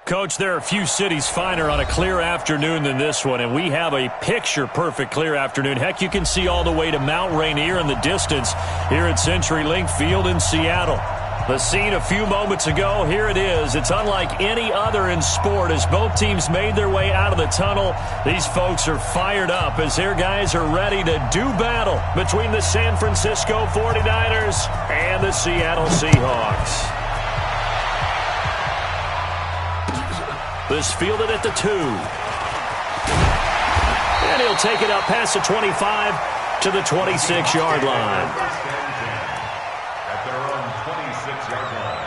Coach, there are few cities finer on a clear afternoon than this one, and we have a picture-perfect clear afternoon. Heck, you can see all the way to Mount Rainier in the distance here at CenturyLink Field in Seattle. The scene a few moments ago, here it is. It's unlike any other in sport as both teams made their way out of the tunnel. These folks are fired up as their guys are ready to do battle between the San Francisco 49ers and the Seattle Seahawks. This fielded at the 2. And he'll take it up past the 25 to the 26-yard line. At their own 26-yard line.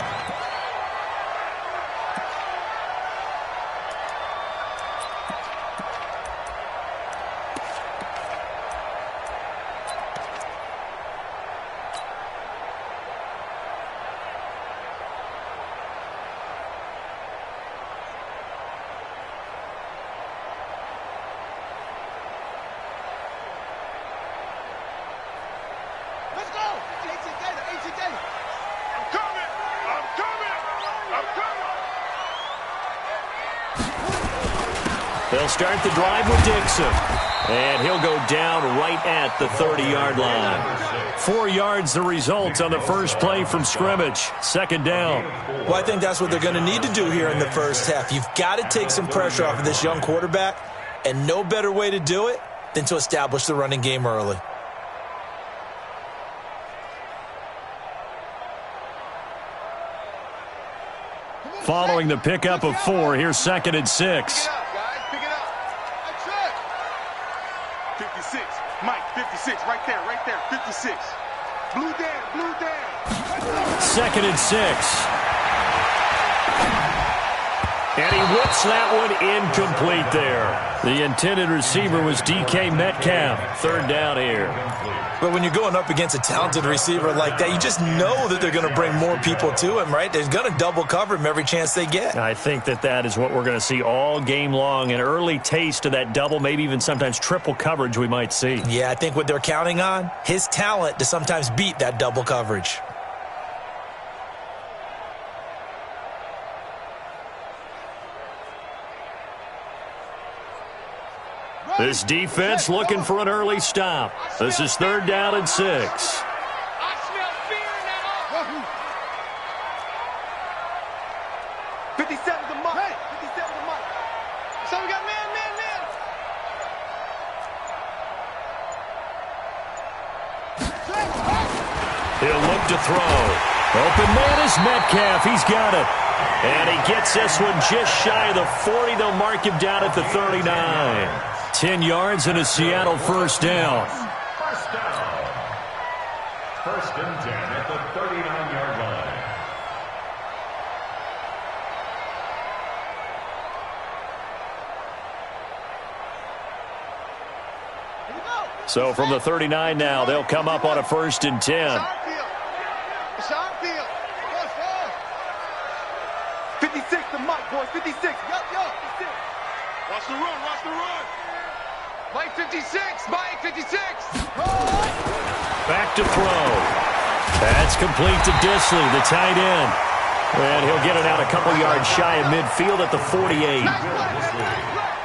They'll start the drive with Dixon. And he'll go down right at the 30-yard line. 4 yards the result on the first play from scrimmage. Second down. Well, I think that's what they're going to need to do here in the first half. You've got to take some pressure off of this young quarterback, and no better way to do it than to establish the running game early. Following the pickup of 4, here's 2nd and 6. 56, Mike, 56, right there, 56. Blue down. 2nd and 6. And he whips that one incomplete there. The intended receiver was DK Metcalf. Third down here. But when you're going up against a talented receiver like that, you just know that they're going to bring more people to him, right? They're going to double cover him every chance they get. I think that is what we're going to see all game long. An early taste of that double, maybe even sometimes triple coverage we might see. Yeah, I think what they're counting on, his talent to sometimes beat that double coverage. This defense looking for an early stop. This is 3rd down and 6. I smell fear now. 57 to Mike. Hey. 57 to Mike. So we got man. He'll look to throw. Open man is Metcalf. He's got it. And he gets this one just shy of the 40. They'll mark him down at the 39. 10 yards and a Seattle first down. First down. 1st and 10 at the 39-yard line. So from the 39 now, they'll come up on a 1st and 10. 56 to Mike, boys. 56. Yup. Watch the run. Mike 56. Mike 56. Back to throw. That's complete to Disley, the tight end. And he'll get it out a couple yards shy of midfield at the 48.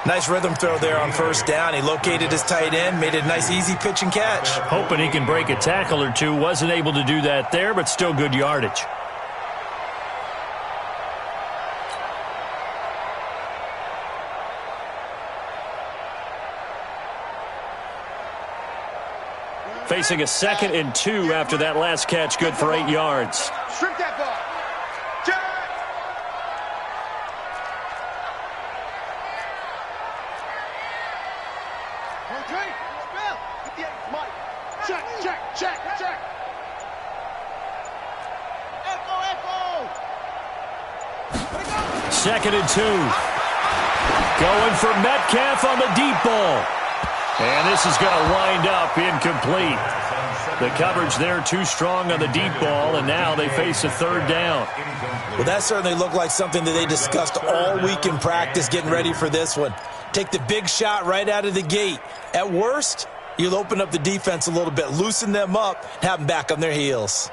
Nice rhythm throw there on 1st down. He located his tight end, made it a nice easy pitch and catch. Hoping he can break a tackle or two. Wasn't able to do that there, but still good yardage. Facing a 2nd and 2 after that last catch, good for 8 yards. Strip that ball. Check. Okay. Bill. 58. Mike. Check. Echo. 2nd and 2. Going for Metcalf on the deep ball. And this is going to wind up incomplete. The coverage there too strong on the deep ball, and now they face a 3rd down. Well, that certainly looked like something that they discussed all week in practice getting ready for this one. Take the big shot right out of the gate. At worst, you'll open up the defense a little bit, loosen them up, have them back on their heels.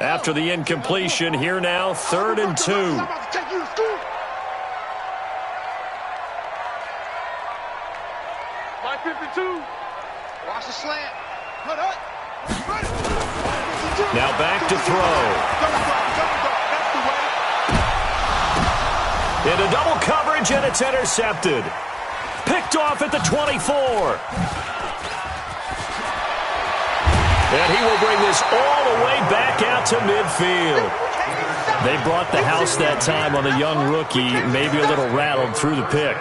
After the incompletion, here now, 3rd and 2. Mike 52. Watch the slant. Now back to throw. Into double coverage, and it's intercepted. Picked off at the 24. And he will bring this all the way back out to midfield. They brought the house that time on the young rookie, maybe a little rattled through the pick.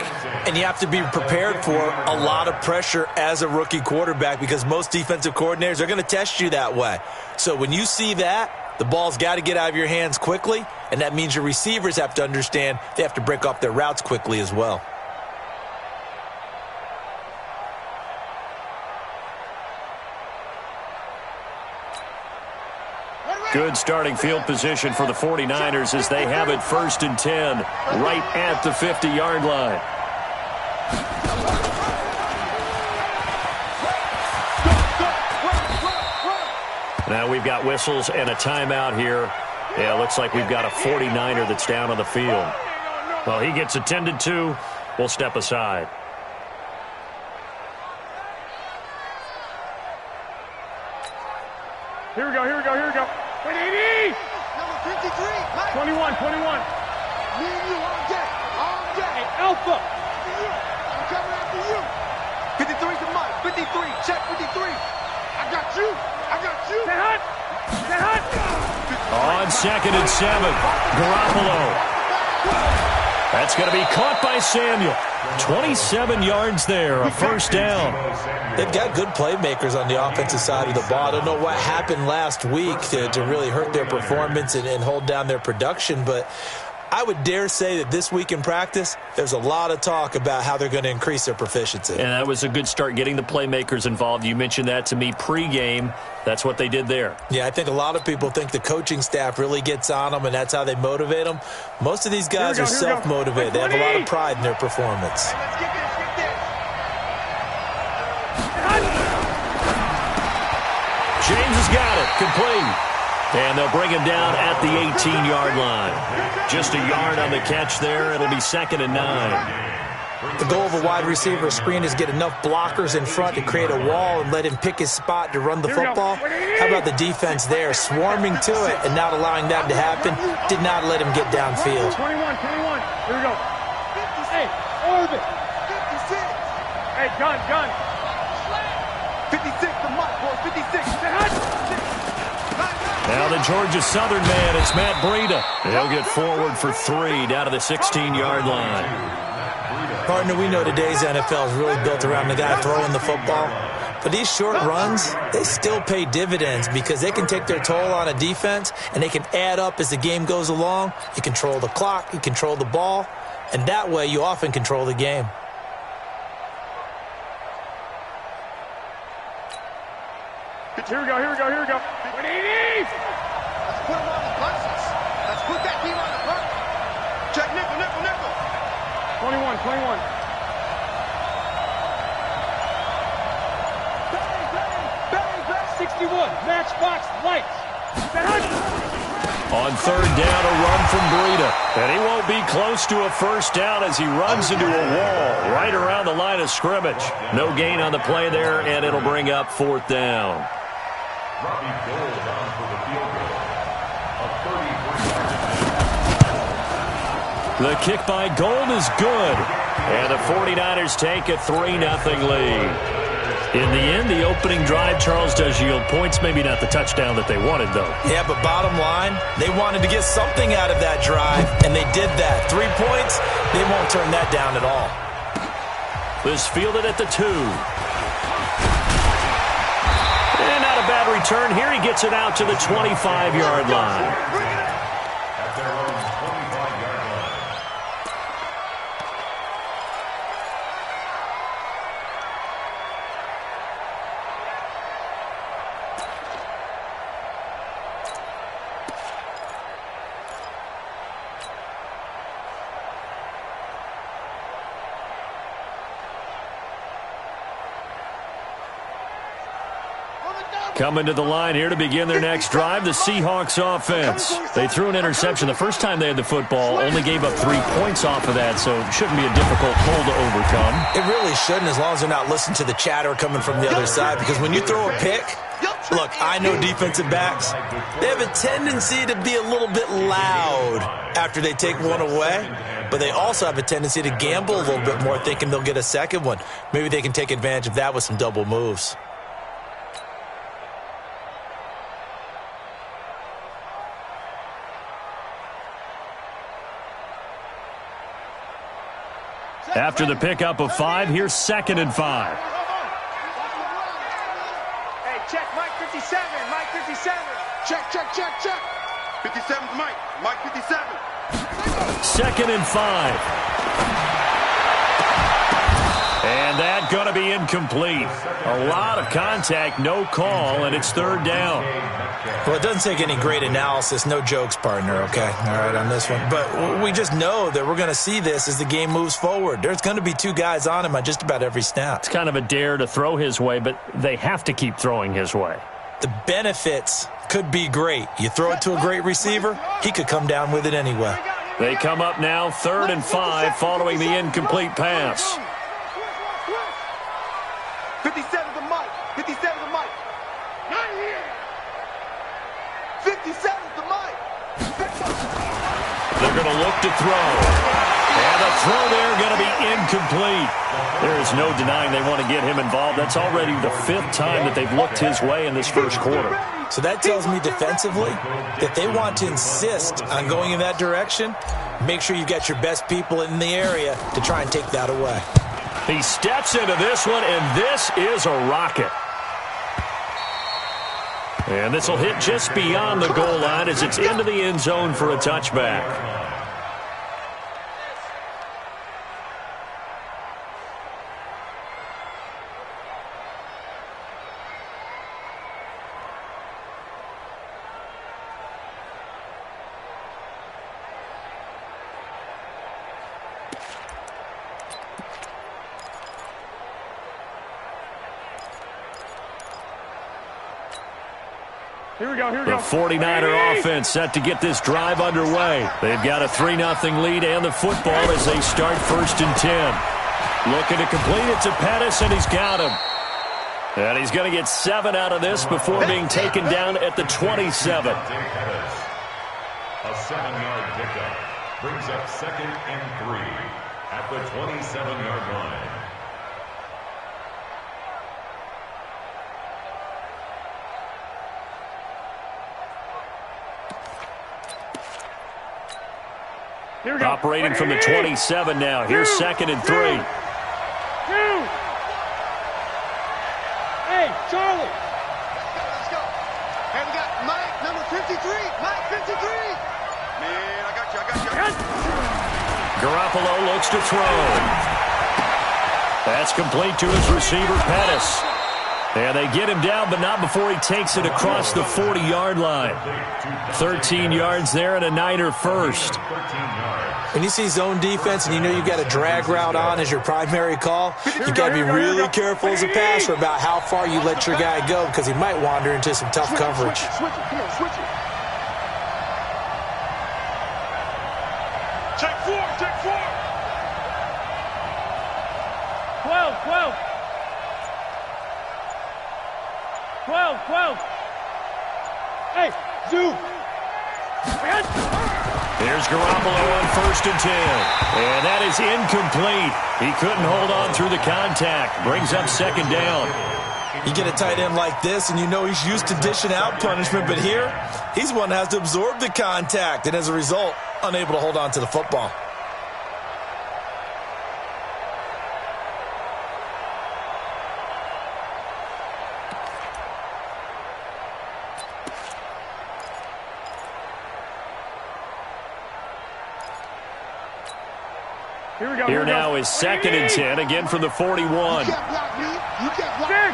And you have to be prepared for a lot of pressure as a rookie quarterback because most defensive coordinators are going to test you that way. So when you see that, the ball's got to get out of your hands quickly, and that means your receivers have to understand they have to break off their routes quickly as well. Good starting field position for the 49ers as they have it 1st and 10, right at the 50-yard line. Now we've got whistles and a timeout here. Yeah, looks like we've got a 49er that's down on the field. Well, he gets attended to. We'll step aside. Here we go, here we go, here we go. 80! Number 53. 21, 21. Me and you all day. All day. Hey, Alpha. I'm coming after you. 53's the Mike. 53. Check 53. I got you. I got you. Stay hot. Stay hot. On 2nd and 7, Garoppolo. That's going to be caught by Samuel. 27 yards there, a 1st down. They've got good playmakers on the offensive side of the ball. I don't know what happened last week to really hurt their performance and hold down their production, but I would dare say that this week in practice, there's a lot of talk about how they're going to increase their proficiency. And that was a good start getting the playmakers involved. You mentioned that to me pregame. That's what they did there. Yeah, I think a lot of people think the coaching staff really gets on them, and that's how they motivate them. Most of these guys are self-motivated. They have a lot of pride in their performance. Let's get this. Get this. James has got it. Complete. And they'll bring him down at the 18-yard line. Just a yard on the catch there. It'll be 2nd and 9. The goal of a wide receiver screen is get enough blockers in front to create a wall and let him pick his spot to run the football. How about the defense there, swarming to it and not allowing that to happen? Did not let him get downfield. 21, 21. Here we go. Hey, orbit. 56. Hey, gun. 56 the Mike, boys. 56. Stay hot. Now the Georgia Southern man, it's Matt Breida. He'll get forward for 3 down to the 16-yard line. Partner, we know today's NFL is really built around the guy throwing the football. But these short runs, they still pay dividends because they can take their toll on a defense and they can add up as the game goes along. You control the clock, you control the ball, and that way you often control the game. Here we go, here we go, here we go. 180! Let's put him on the buses. Let's put that team on the bus. Check nickel. 21, 21. Bang. 61, matchbox lights. On 3rd down, a run from Breida. And he won't be close to a 1st down as he runs into a wall right around the line of scrimmage. No gain on the play there, and it'll bring up 4th down. Robbie Gould on for the field goal. A 33-yard. The kick by Gould is good. And the 49ers take a 3-0 lead. In the end, the opening drive, Charles, does yield points. Maybe not the touchdown that they wanted, though. Yeah, but bottom line, they wanted to get something out of that drive, and they did that. 3 points, they won't turn that down at all. This fielded at the 2. And not a bad return. Here he gets it out to the 25-yard line. At their own 25-yard line. Coming to the line here to begin their next drive, the Seahawks offense. They threw an interception the first time they had the football, only gave up 3 points off of that, so it shouldn't be a difficult hole to overcome. It really shouldn't, as long as they're not listening to the chatter coming from the other side, because when you throw a pick, look, I know defensive backs, they have a tendency to be a little bit loud after they take one away, but they also have a tendency to gamble a little bit more, thinking they'll get a second one. Maybe they can take advantage of that with some double moves. After the pickup of 5, here's 2nd and 5. Hey, check Mike 57. Mike 57. Check, check, check, check. 57's Mike. Mike 57. 2nd and 5. And that going to be incomplete. A lot of contact, no call, and it's 3rd down. Well, it doesn't take any great analysis. No jokes, partner, okay? All right, on this one. But we just know that we're going to see this as the game moves forward. There's going to be 2 guys on him on just about every snap. It's kind of a dare to throw his way, but they have to keep throwing his way. The benefits could be great. You throw it to a great receiver, he could come down with it anyway. They come up now 3rd and 5 following the incomplete pass. 57 to Mike. 57 to Mike. 57 to Mike. They're going to look to throw. And the throw there going to be incomplete. There is no denying they want to get him involved. That's already the 5th time that they've looked his way in this first quarter. So that tells me defensively that they want to insist on going in that direction. Make sure you've got your best people in the area to try and take that away. He steps into this one, and this is a rocket. And this will hit just beyond the goal line as it's into the end zone for a touchback. Here we go, here we The go. 49er offense set to get this drive underway. They've got a 3-0 lead and the football as they start 1st and 10. Looking to complete it to Pettis, and he's got him. And he's going to get 7 out of this before being taken down at the 27. A 7-yard pickup brings up 2nd and 3 at the 27-yard line. Here we go. Operating from the 27 now. Here's 2nd and 3. Hey, Charlie. Let's go. Hey, we got Mike, number 53. Mike, 53. Man, I got you. Garoppolo looks to throw. That's complete to his receiver, Pettis. And they get him down, but not before he takes it across the 40-yard line. 13 yards there and a Niner first. When you see zone defense and you know you've got a drag route on as your primary call, you've got to be really careful as a passer about how far you let your guy go, because he might wander into some tough coverage. Switch it. Come on, switch it. Check 4. 12. 12. Hey, zoom. Here's Garoppolo on 1st and 10. And that is incomplete. He couldn't hold on through the contact. Brings up 2nd down. You get a tight end like this, and you know he's used to dishing out punishment, but here, he's one that has to absorb the contact, and as a result, unable to hold on to the football. Here we go. Here now is 2nd and 10, again from the 41. You can't block me. You can't block me.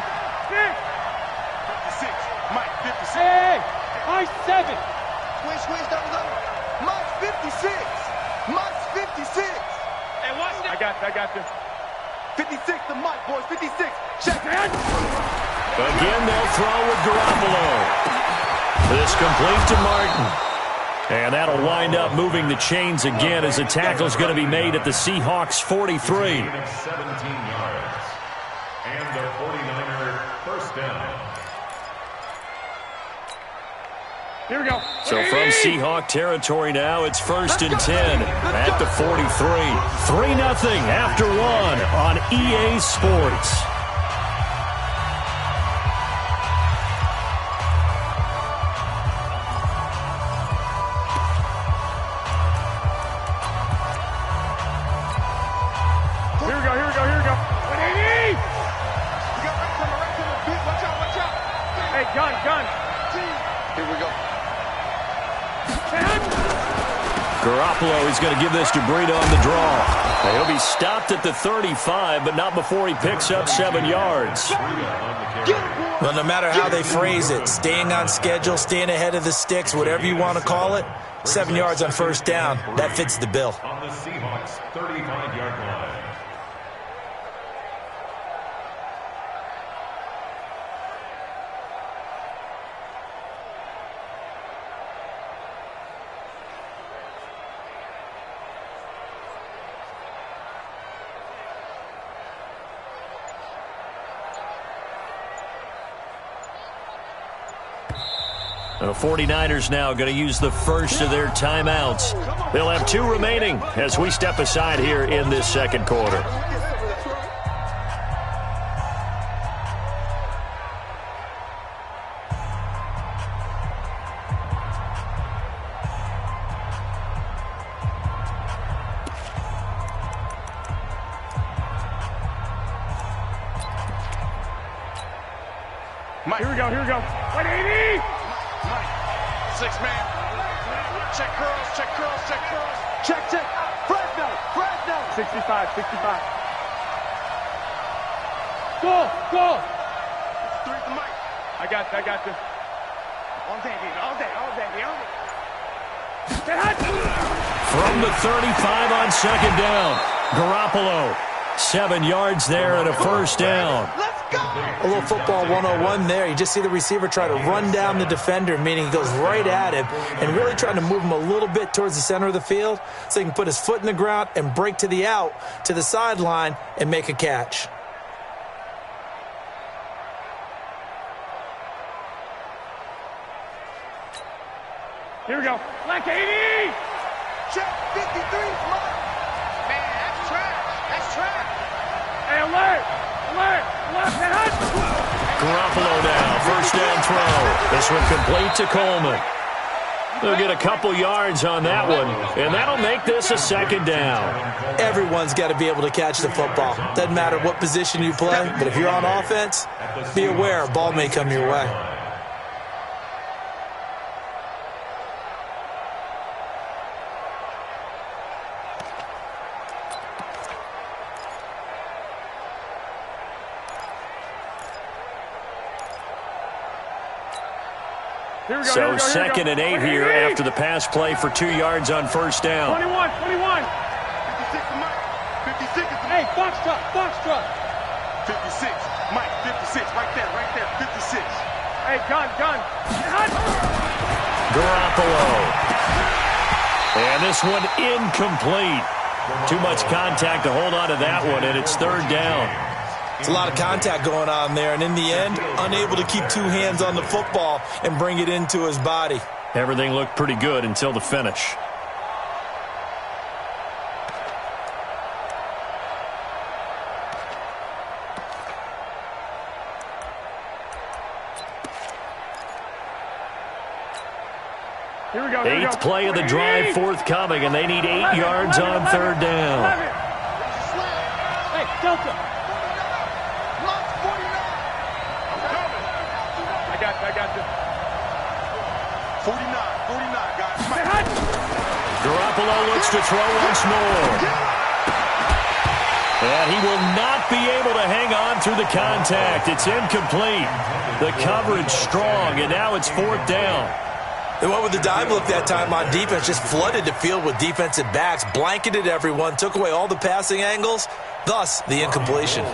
56. Mike, 56. Hey, Mike 7. Switch, double. Mike, 56. Mike's 56. Hey, watch that. I got this. 56 to Mike, boys. 56. Check. Again, they'll throw with Garoppolo. This complete to Martin. And that'll wind up moving the chains again as the tackle's going to be made at the Seahawks 43. 17 yards. And the 49er first down. Here we go. So from Seahawk territory now, it's 1st and 10 at the 43. 3-0 after one on EA Sports. Garoppolo is going to give this to Breida on the draw. He'll be stopped at the 35, but not before he picks up 7 yards. Well, no matter how they phrase it, staying on schedule, staying ahead of the sticks, whatever you want to call it, 7 yards on first down, that fits the bill. On the Seahawks 35-yard line. The 49ers now going to use the first of their timeouts. They'll have 2 remaining as we step aside here in this second quarter. Here we go, here we go. 180! 6-man. Check curls, check curls, check curls. Check, check. Fresno, Fresno. 65, 65. Go, go. 3 to Mike. I got this. All day, baby, all day, all day, all day. From the 35 on second down, Garoppolo. 7 yards there and a first down. Let's go. A little football 101 there. You just see the receiver try to run down the defender, meaning he goes right at him and really trying to move him a little bit towards the center of the field so he can put his foot in the ground and break to the out, to the sideline, and make a catch. Here we go. Like 80! Check 53. Man, that's trash. That's trash. Hey, alert! Alert! Alert! Garoppolo now, first down throw. This one complete to Coleman. They'll get a couple yards on that one, and that'll make this a second down. Everyone's got to be able to catch the football. Doesn't matter what position you play, but if you're on offense, be aware a ball may come your way. So 2nd and 8 here after the pass play for 2 yards on first down. 21. 56 to Mike. 56 is Hey, box truck. 56. Mike, 56. Right there. 56. Hey, gun. Garoppolo. And this one incomplete. Too much contact to hold on to that one, and it's 3rd down. It's a lot of contact going on there, and in the end, unable to keep 2 hands on the football and bring it into his body. Everything looked pretty good until the finish. Here we go. 8th play of the drive forthcoming, and they need 8 yards on 3rd down. Hey, Delta. I got this. 49, guys. Garoppolo looks to throw once more. And he will not be able to hang on through the contact. It's incomplete. The coverage strong, and now it's 4th down. They went with the dive look that time on defense, just flooded the field with defensive backs, blanketed everyone, took away all the passing angles, thus the incompletion.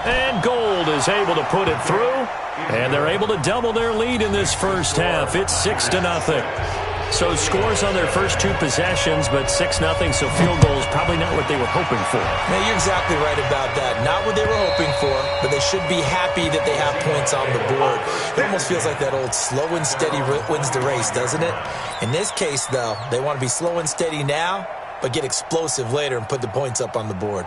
And Gold is able to put it through, and they're able to double their lead in this first half. It's 6-0. So scores on their first two possessions, but 6-0, so field goals probably not what they were hoping for. Now, you're exactly right about that. Not what they were hoping for, but they should be happy that they have points on the board. It almost feels like that old slow and steady wins the race, doesn't it? In this case, though, they want to be slow and steady now, but get explosive later and put the points up on the board.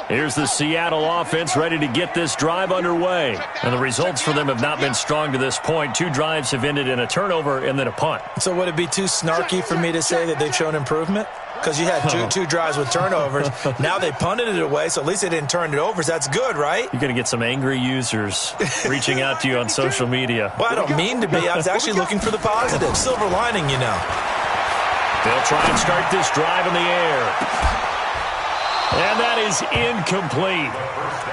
Here's the Seattle offense ready to get this drive underway. And the results for them have not been strong to this point. 2 drives have ended in a turnover and then a punt. So would it be too snarky for me to say that they've shown improvement? Because you had two drives with turnovers. Now they punted it away, so at least they didn't turn it over. So that's good, right? You're going to get some angry users reaching out to you on social media. Well, I don't mean to be. I was actually looking for the positive. Silver lining, you know. They'll try and start this drive in the air. And that is incomplete.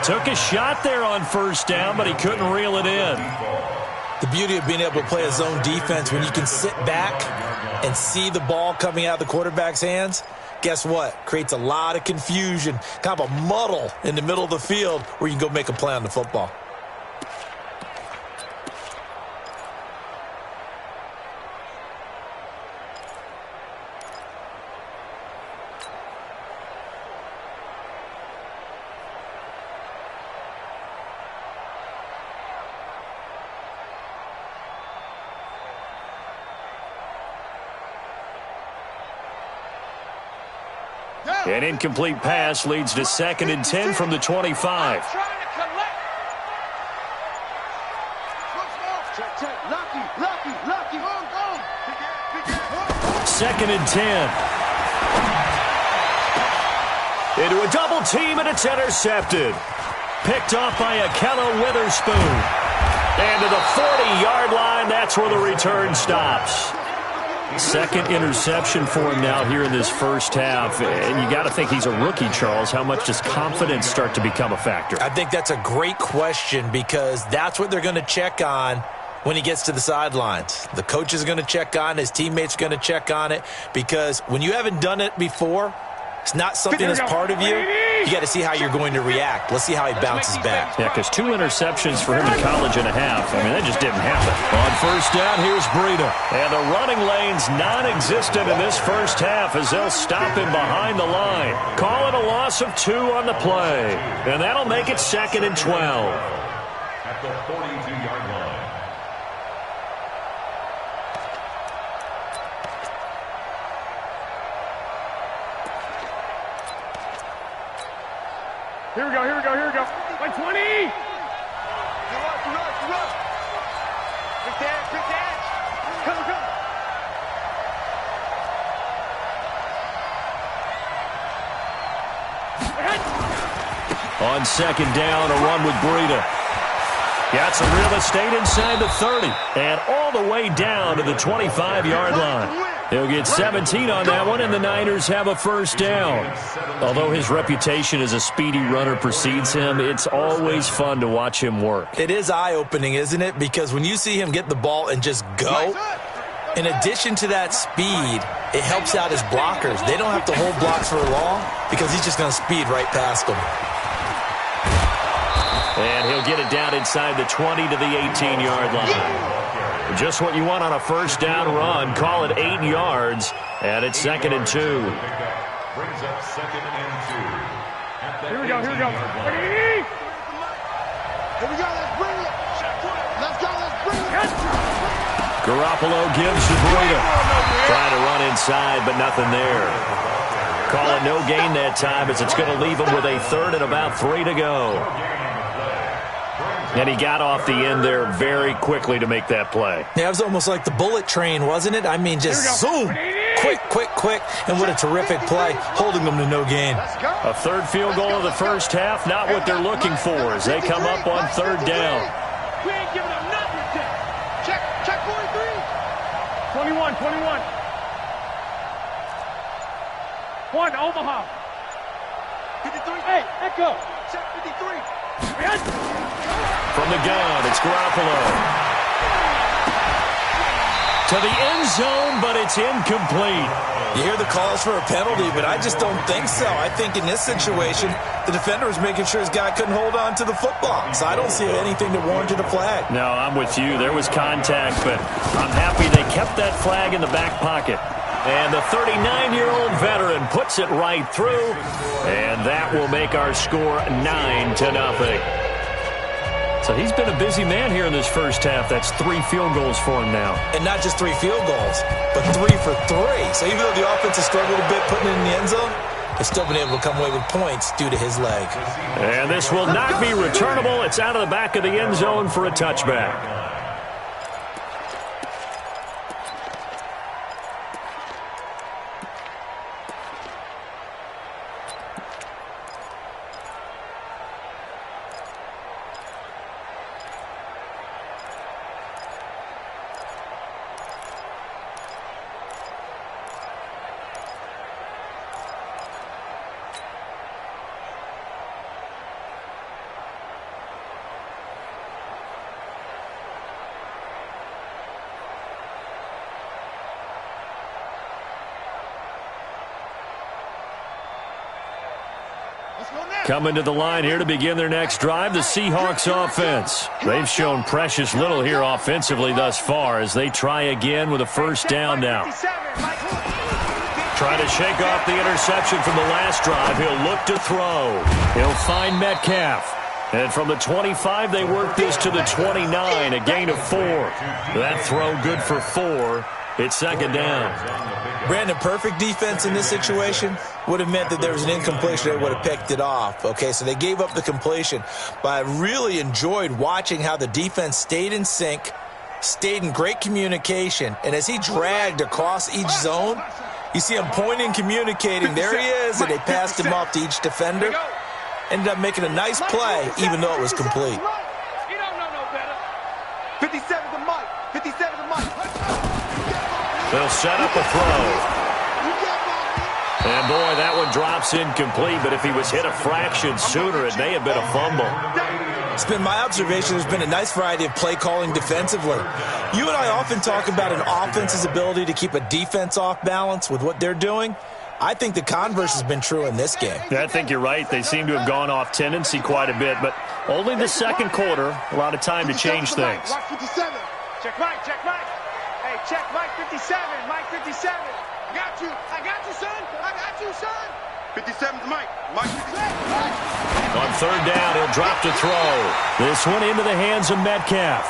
Took a shot there on first down, but he couldn't reel it in. The beauty of being able to play a zone defense when you can sit back and see the ball coming out of the quarterback's hands, guess what? Creates a lot of confusion, kind of a muddle in the middle of the field where you can go make a play on the football. An incomplete pass leads to 2nd and 10 from the 25. Second and 10. Into a double team, and it's intercepted. Picked off by Akella Witherspoon. And to the 40-yard line, that's where the return stops. Second interception for him now here in this first half. And you got to think he's a rookie, Charles. How much does confidence start to become a factor? I think that's a great question because that's what they're going to check on when he gets to the sidelines. The coach is going to check on it. His teammates are going to check on it because when you haven't done it before, it's not something that's part of you. You got to see how you're going to react. Let's see how he bounces back. Yeah, because 2 interceptions for him in college and a half. I mean, that just didn't happen. On first down, here's Breida. And the running lane's non-existent in this first half as they'll stop him behind the line. Call it a loss of 2 on the play. And that'll make it 2nd and 12. At the 42-yard line. Here we go, here we go, here we go. 120! Run. Quick dash. Come. On second down, a run with Breida. Got some real estate inside the 30. And all the way down to the 25-yard line. He'll get 17 on that one, and the Niners have a first down. Although his reputation as a speedy runner precedes him, it's always fun to watch him work. It is eye-opening, isn't it? Because when you see him get the ball and just go, in addition to that speed, it helps out his blockers. They don't have to hold blocks for long because he's just going to speed right past them. And he'll get it down inside the 20 to the 18-yard line. Just what you want on a first down run. Call it 8 yards, and it's 2nd and 2. Brings up 2nd and 2. Here we go, here we go. Here we go, let's bring it. Let's bring it. Garoppolo gives to Breida. Trying to run inside, but nothing there. Call it no gain that time as it's going to leave him with a 3rd and about 3 to go. And he got off the end there very quickly to make that play. Yeah, it was almost like the bullet train, wasn't it? I mean, just zoom. Quick. And what a terrific play, holding them to no gain. A 3rd field goal of the first half, not what they're looking for as they come up on 3rd down. We ain't giving up nothing. Check 43. 21. 1, Omaha. 53. Hey, echo. Check 53. From the gun, it's Garoppolo. To the end zone, but it's incomplete. You hear the calls for a penalty, but I just don't think so. I think in this situation, the defender was making sure his guy couldn't hold on to the football. So I don't see anything that warranted a flag. No, I'm with you. There was contact, but I'm happy they kept that flag in the back pocket. And the 39-year-old veteran puts it right through, and that will make our score 9-0. So he's been a busy man here in this first half. That's 3 field goals for him now. And not just 3 field goals, but 3 for 3. So even though the offense has struggled a bit putting it in the end zone, they've still been able to come away with points due to his leg. And this will not be returnable. It's out of the back of the end zone for a touchback. Coming to the line here to begin their next drive, the Seahawks offense. They've shown precious little here offensively thus far as they try again with a first down now. Trying to shake off the interception from the last drive. He'll look to throw. He'll find Metcalf. And from the 25, they work this to the 29, a gain of 4. That throw good for 4. It's second down. Brandon, perfect defense in this situation would have meant that there was an incompletion. They would have picked it off. Okay, so they gave up the completion. But I really enjoyed watching how the defense stayed in sync, stayed in great communication, and as he dragged across each zone, you see him pointing, communicating. There he is, and they passed him off to each defender. Ended up making a nice play, even though it was complete. You don't know no better. 57 to Mike. 57 to Mike. They'll set up a throw. And, boy, that one drops incomplete, but if he was hit a fraction sooner, it may have been a fumble. It's been my observation there's been a nice variety of play calling defensively. You and I often talk about an offense's ability to keep a defense off balance with what they're doing. I think the converse has been true in this game. Yeah, I think you're right. They seem to have gone off tendency quite a bit, but only the second quarter, a lot of time to change things. Watch 57. Check Mike, check Mike. Hey, check Mike 57, Mike 57. I got you, son. I got you, son. 57 to Mike. Mike 57. On third down, he'll drop to throw. This one into the hands of Metcalf.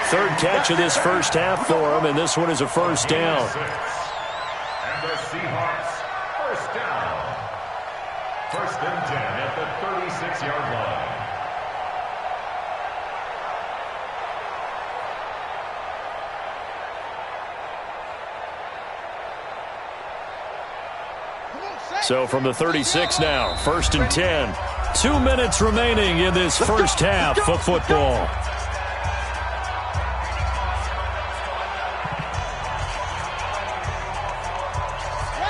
Third catch of this first half for him, and this one is a first down. And the Seahawks, first down. 1st and 10 at the 36-yard line. So from the 36 now, 1st and 10. 2 minutes remaining in this first half of football.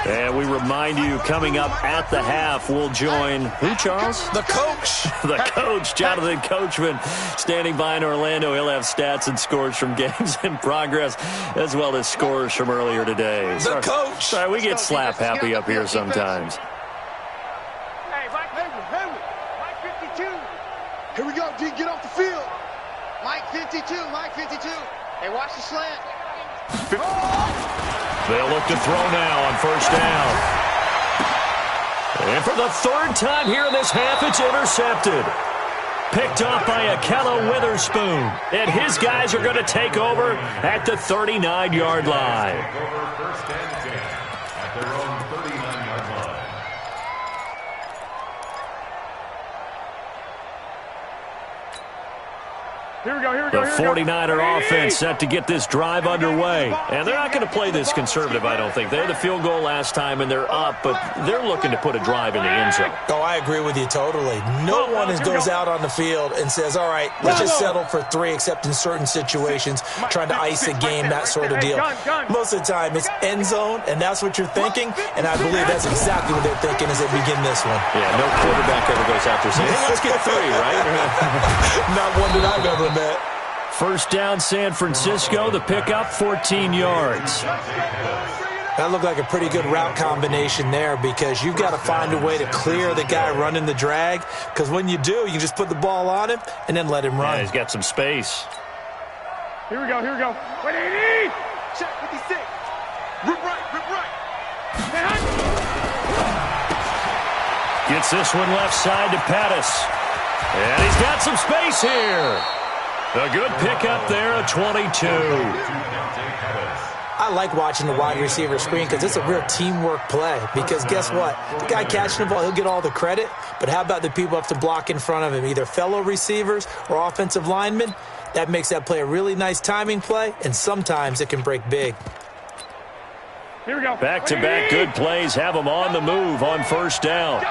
And we remind you, coming up at the half, we'll join who, Charles? The coach. The coach, Jonathan Coachman, standing by in Orlando. He'll have stats and scores from games in progress, as well as scores from earlier today. The coach. Sorry, we get slap happy up here sometimes. Hey, Mike, Mike 52. Here we go, D. Get off the field. Mike 52, Mike 52. Hey, watch the slant. They'll look to throw now on first down. And for the third time here in this half, it's intercepted. Picked off by Akello Witherspoon. And his guys are going to take over at the 39-yard line. First and 10 at their own 39-yard line. Here we go, here we The go, here we go. 49er offense set to get this drive underway. And they're not going to play this conservative, I don't think. They had the field goal last time, and they're up, but they're looking to put a drive in the end zone. Oh, I agree with you totally. No one goes out on the field and says, all right, let's just settle for 3, except in certain situations, trying to ice a game, that sort of deal. Most of the time, end zone, and that's what you're thinking, and I believe that's exactly what they're thinking as they begin this one. Yeah, no quarterback ever goes out there saying, hey, let's get 3, right? Not one that I've ever met. First down, San Francisco. The pickup, 14 yards. That looked like a pretty good route combination there because you've got to find a way to clear the guy running the drag, because when you do, you just put the ball on him and then let him run. Yeah, he's got some space. Here we go, here we go. 180! Check 56. Rip right, rip right. Gets this one left side to Pettis. And he's got some space here. A good pickup there, a 22. I like watching the wide receiver screen because it's a real teamwork play. Because guess what? The guy catching the ball, he'll get all the credit. But how about the people have to block in front of him, either fellow receivers or offensive linemen? That makes that play a really nice timing play, and sometimes it can break big. Here we go. Back-to-back good plays have them on the move on first down.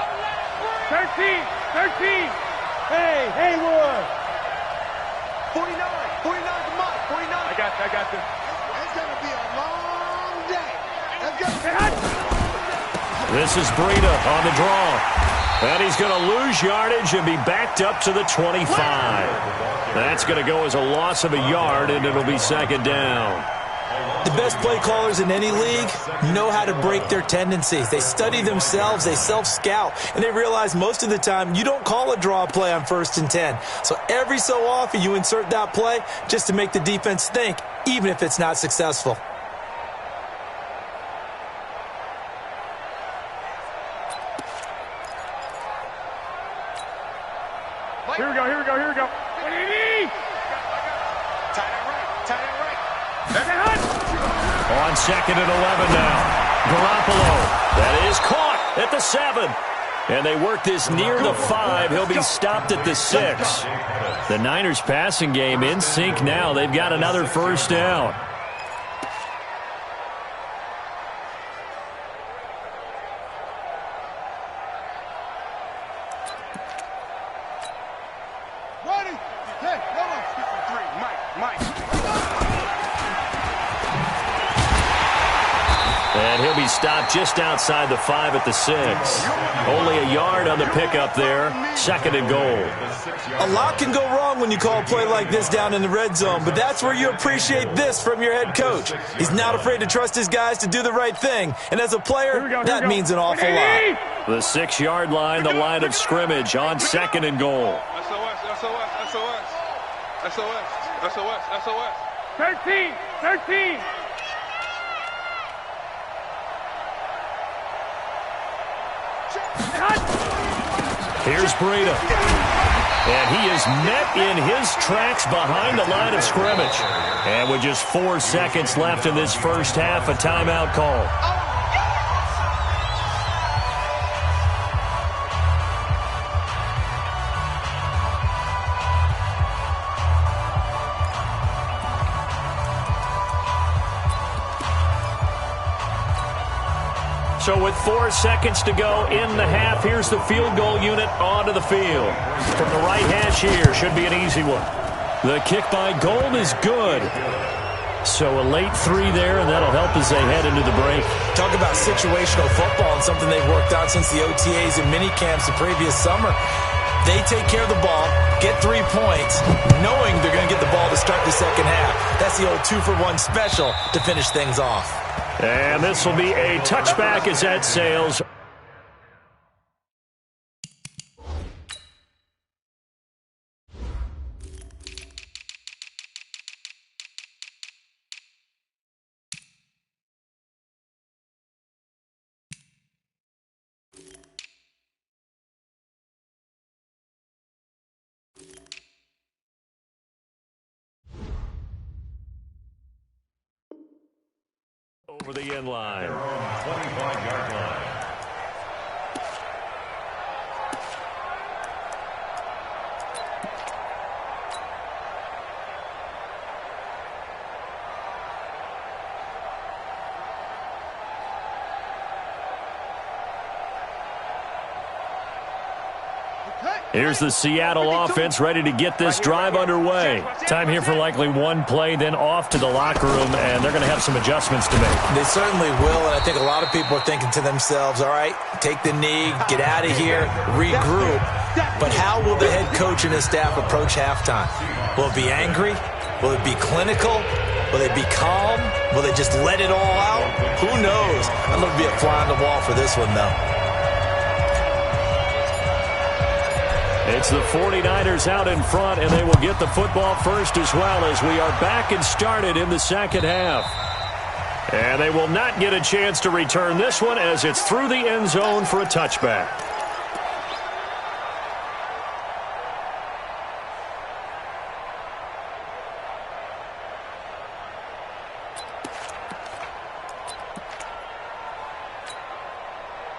13, 13. Hey, Haywood. 49, 49 to Mike, 49. I got this. It's going to be a long day. This is Breida on the draw. And he's going to lose yardage and be backed up to the 25. That's going to go as a loss of a yard, and it'll be second down. The best play callers in any league know how to break their tendencies. They study themselves, they self-scout, and they realize most of the time you don't call a draw play on 1st and 10. So every so often you insert that play just to make the defense think, even if it's not successful. Here we go, here we go, here we go. 180! Tight end right, tight end right. On second and 11 now. Garoppolo. That is caught at the 7. And they work this near the 5. He'll be stopped at the 6. The Niners passing game in sync now. They've got another first down. Ready? Hey, come on. 3, Mike. And he'll be stopped just outside the 5 at the 6. Only a yard on the pickup there. Second and goal. A lot can go wrong when you call a play like this down in the red zone, but that's where you appreciate this from your head coach. He's not afraid to trust his guys to do the right thing, and as a player, that means an awful lot. The 6-yard line, the line of scrimmage on second and goal. SOS. 13. Here's Breida. And he is met in his tracks behind the line of scrimmage. And with just 4 seconds left in this first half, a timeout call. So with 4 seconds to go in the half, here's the field goal unit onto the field. From the right hash here, should be an easy one. The kick by Gold is good. So a late 3 there, and that'll help as they head into the break. Talk about situational football and something they've worked on since the OTAs and mini camps the previous summer. They take care of the ball, get 3 points, knowing they're going to get the ball to start the second half. That's the old 2-for-1 special to finish things off. And this will be a touchback as that sails. Over the end line. 25-yard line. Here's the Seattle offense ready to get this drive underway. Time here for likely one play, then off to the locker room, and they're going to have some adjustments to make. They certainly will, and I think a lot of people are thinking to themselves, all right, take the knee, get out of here, regroup. But how will the head coach and his staff approach halftime? Will it be angry? Will it be clinical? Will they be calm? Will they just let it all out? Who knows? I'm going to be a fly on the wall for this one, though. It's the 49ers out in front, and they will get the football first as well as we are back and started in the second half. And they will not get a chance to return this one as it's through the end zone for a touchback.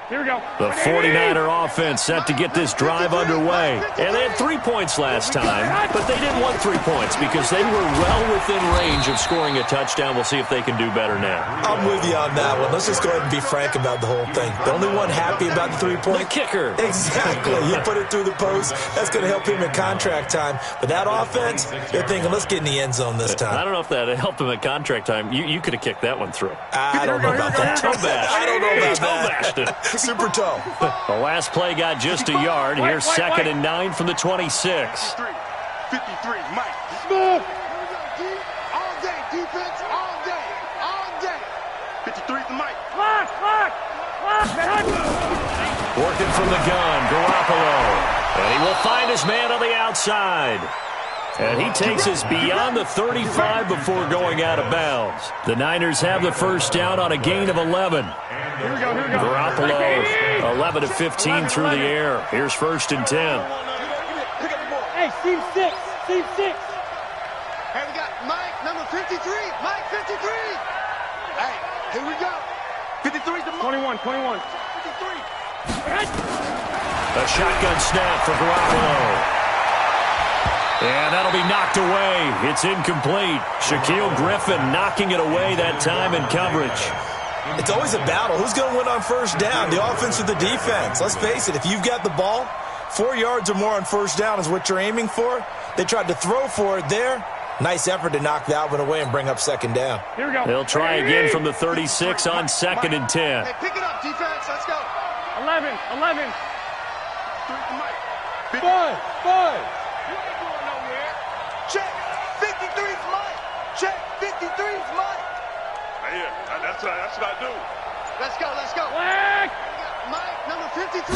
Here we go. The 49er offense set to get this drive underway. And they had 3 points last time, but they didn't want 3 points because they were well within range of scoring a touchdown. We'll see if they can do better now. I'm with you on that one. Let's just go ahead and be frank about the whole thing. The only one happy about the 3-point? The kicker. Exactly. You put it through the post. That's going to help him at contract time. But that offense, they're thinking, let's get in the end zone this time. I don't know if that helped him at contract time. You could have kicked that one through. I don't know about that. Toe bash. I don't know about Toe bashed it. Super toe. The last play got just a yard. Here's 2nd and 9 from the 26. 53, Mike. Smooth. All day, defense, all day, all day. 53 to Mike. Lock. Working from the gun, Garoppolo. And he will find his man on the outside. And he takes us beyond the 35 before going out of bounds. The Niners have the first down on a gain of 11. Here we go. Garoppolo, 11 of 15 through the air. Here's 1st and 10. Hey, team 6. Hey, we got Mike, number 53. Mike, 53. Hey, here we go. 53 to Mike. 21. 53. A shotgun snap for Garoppolo. And that'll be knocked away. It's incomplete. Shaquille Griffin knocking it away that time in coverage. It's always a battle. Who's going to win on first down, the offense or the defense? Let's face it, if you've got the ball, 4 yards or more on first down is what you're aiming for. They tried to throw for it there. Nice effort to knock that one away and bring up 2nd down. Here we go. They'll try again from the 36 on 2nd and 10. Hey, pick it up, defense. Let's go. 11. 3 to Mike. 5. Check. 53's Mike. Check. 53's Mike. Yeah, that's what I do. Let's go. Black. Mike, number 53.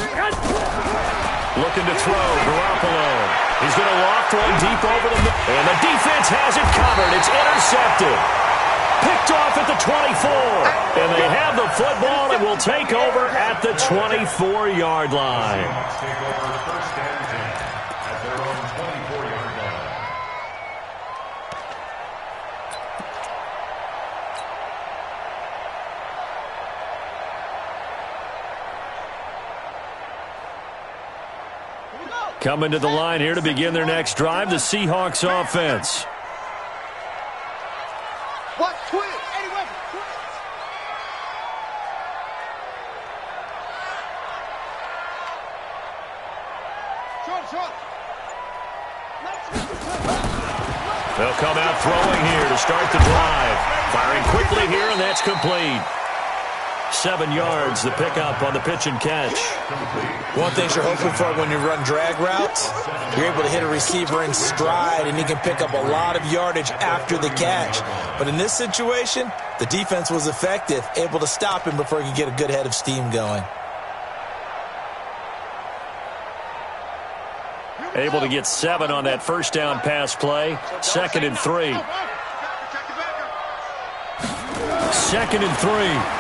Looking to throw, Garoppolo. He's going to loft one deep over the middle. And the defense has it covered. It's intercepted. Picked off at the 24. And they have the football and will take over at the 24-yard line. Take over 1st and 10 at their own 24-yard line. Coming to the line here to begin their next drive, the Seahawks offense. What? Twin. Anyway. Short. They'll come out throwing here to start the drive. Firing quickly here, and that's complete. 7 yards, the pickup on the pitch and catch. One thing you're hoping for when you run drag routes, you're able to hit a receiver in stride, and he can pick up a lot of yardage after the catch. But in this situation, the defense was effective, able to stop him before he could get a good head of steam going. Able to get 7 on that first down pass play. 2nd and 3. 2nd and 3.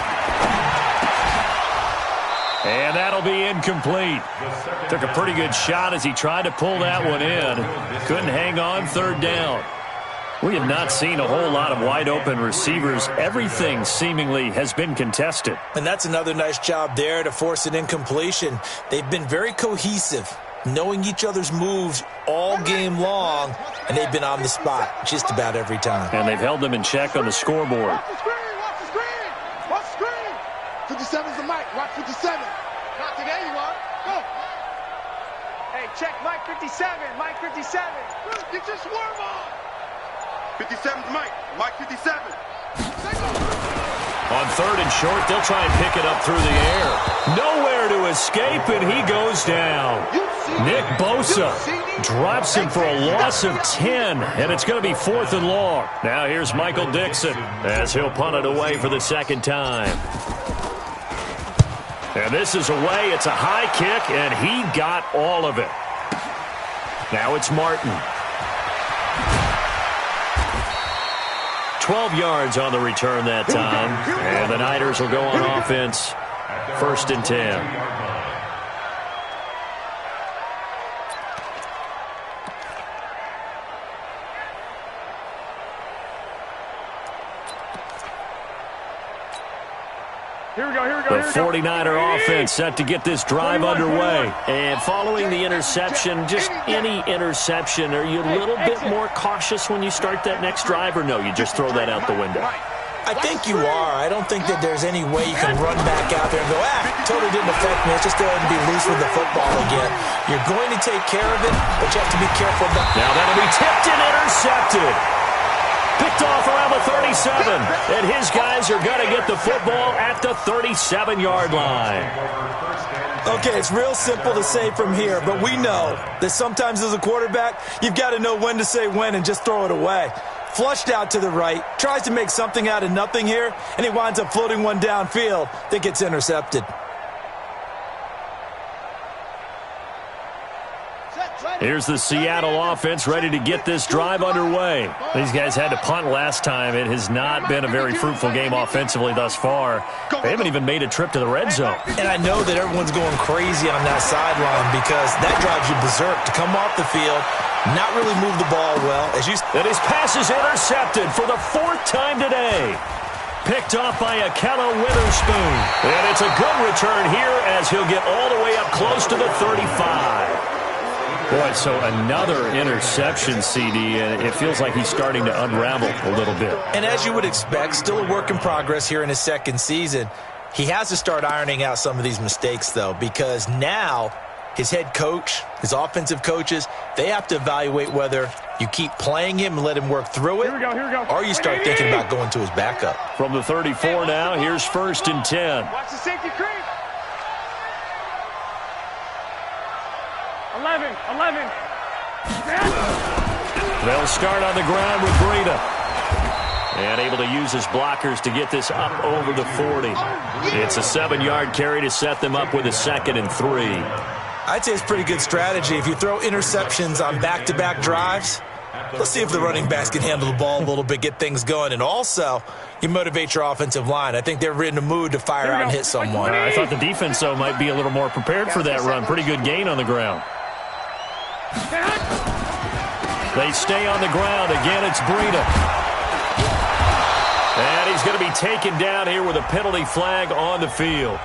And that'll be incomplete. Took a pretty good shot as he tried to pull that one in. Couldn't hang on 3rd down. We have not seen a whole lot of wide open receivers. Everything seemingly has been contested. And that's another nice job there to force an incompletion. They've been very cohesive, knowing each other's moves all game long, and they've been on the spot just about every time. And they've held them in check on the scoreboard. Watch the screen. 57's the mic. Watch 57. Not today, you are. Go. Hey, check Mike 57. Mike 57. Get your swerve on. 57's Mike. Mike 57. On third and short, they'll try and pick it up through the air. Nowhere to escape, and he goes down. Nick Bosa drops him for a loss of 10, and it's going to be 4th and long. Now here's Michael Dixon as he'll punt it away for the second time. And this is away. It's a high kick, and he got all of it. Now it's Martin. 12 yards on the return that time. And the Niners will go on offense. 1st and 10. The 49er offense set to get this drive underway. And following the interception, just any interception, are you a little bit more cautious when you start that next drive, or no, you just throw that out the window? I think you are. I don't think that there's any way you can run back out there and go, totally didn't affect me. It's just go ahead and be loose with the football again. You're going to take care of it, but you have to be careful about it. Now that'll be tipped and intercepted. Picked off around the 37, and his guys are going to get the football at the 37-yard line. Okay, it's real simple to say from here, but we know that sometimes as a quarterback, you've got to know when to say when and just throw it away. Flushed out to the right, tries to make something out of nothing here, and he winds up floating one downfield that gets intercepted. Here's the Seattle offense ready to get this drive underway. These guys had to punt last time. It has not been a very fruitful game offensively thus far. They haven't even made a trip to the red zone. And I know that everyone's going crazy on that sideline because that drives you berserk to come off the field, not really move the ball well. And his pass is intercepted for the 4th time today. Picked off by Akella Witherspoon. And it's a good return here as he'll get all the way up close to the 35. Boy, so another interception, CD, and it feels like he's starting to unravel a little bit. And as you would expect, still a work in progress here in his second season. He has to start ironing out some of these mistakes, though, because now his head coach, his offensive coaches, they have to evaluate whether you keep playing him and let him work through it, or you start thinking about going to his backup. From the 34 now, here's 1st and 10. Watch the safety creep. 11. They'll start on the ground with Breida. And able to use his blockers to get this up over the 40. It's a 7-yard carry to set them up with a 2nd and 3. I'd say it's pretty good strategy. If you throw interceptions on back-to-back drives, let's see if the running backs can handle the ball a little bit, get things going. And also, you motivate your offensive line. I think they're in the mood to fire out and hit someone. I thought the defense, though, might be a little more prepared for that run. Pretty good gain on the ground. They stay on the ground. Again, it's Breida. And he's going to be taken down here with a penalty flag on the field.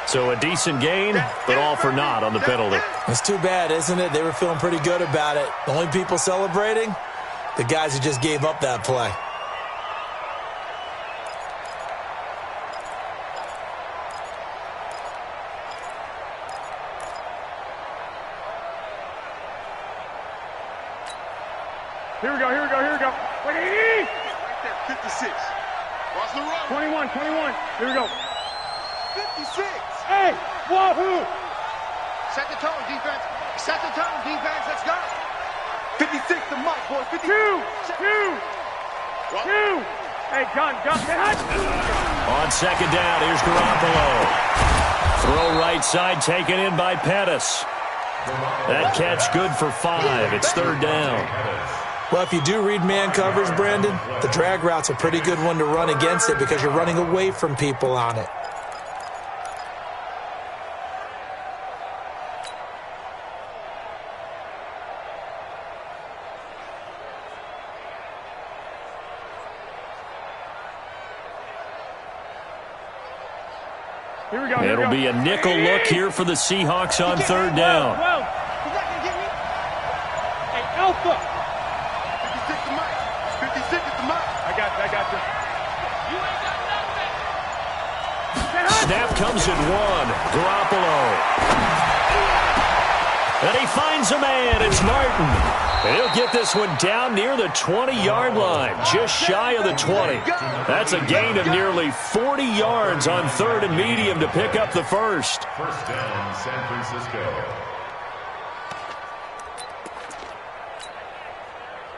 So a decent gain, but all for naught on the penalty. It's too bad, isn't it? They were feeling pretty good about it. The only people celebrating, the guys who just gave up that play. Here we go. 56. Watch the road. 21. Here we go. 56. Hey, wahoo! Set the tone, defense. Set the tone, defense. Let's go. 56 to Mike, boys. 52. Two. Hey, gun. On 2nd down, here's Garoppolo. Throw right side, taken in by Pettis. That catch good for 5. It's 3rd down. Well, if you do read man coverage, Brandon, the drag route's a pretty good one to run against it because you're running away from people on it. Here we go. It'll be a nickel look here for the Seahawks on 3rd down. Hey, Alpha. 56 to Mike. 56 to Mike. I got you. Snap comes at 1. Garoppolo. And he finds a man. It's Martin. And he'll get this one down near the 20-yard line, just shy of the 20. That's a gain of nearly 40 yards on 3rd and medium to pick up the first. First down, San Francisco.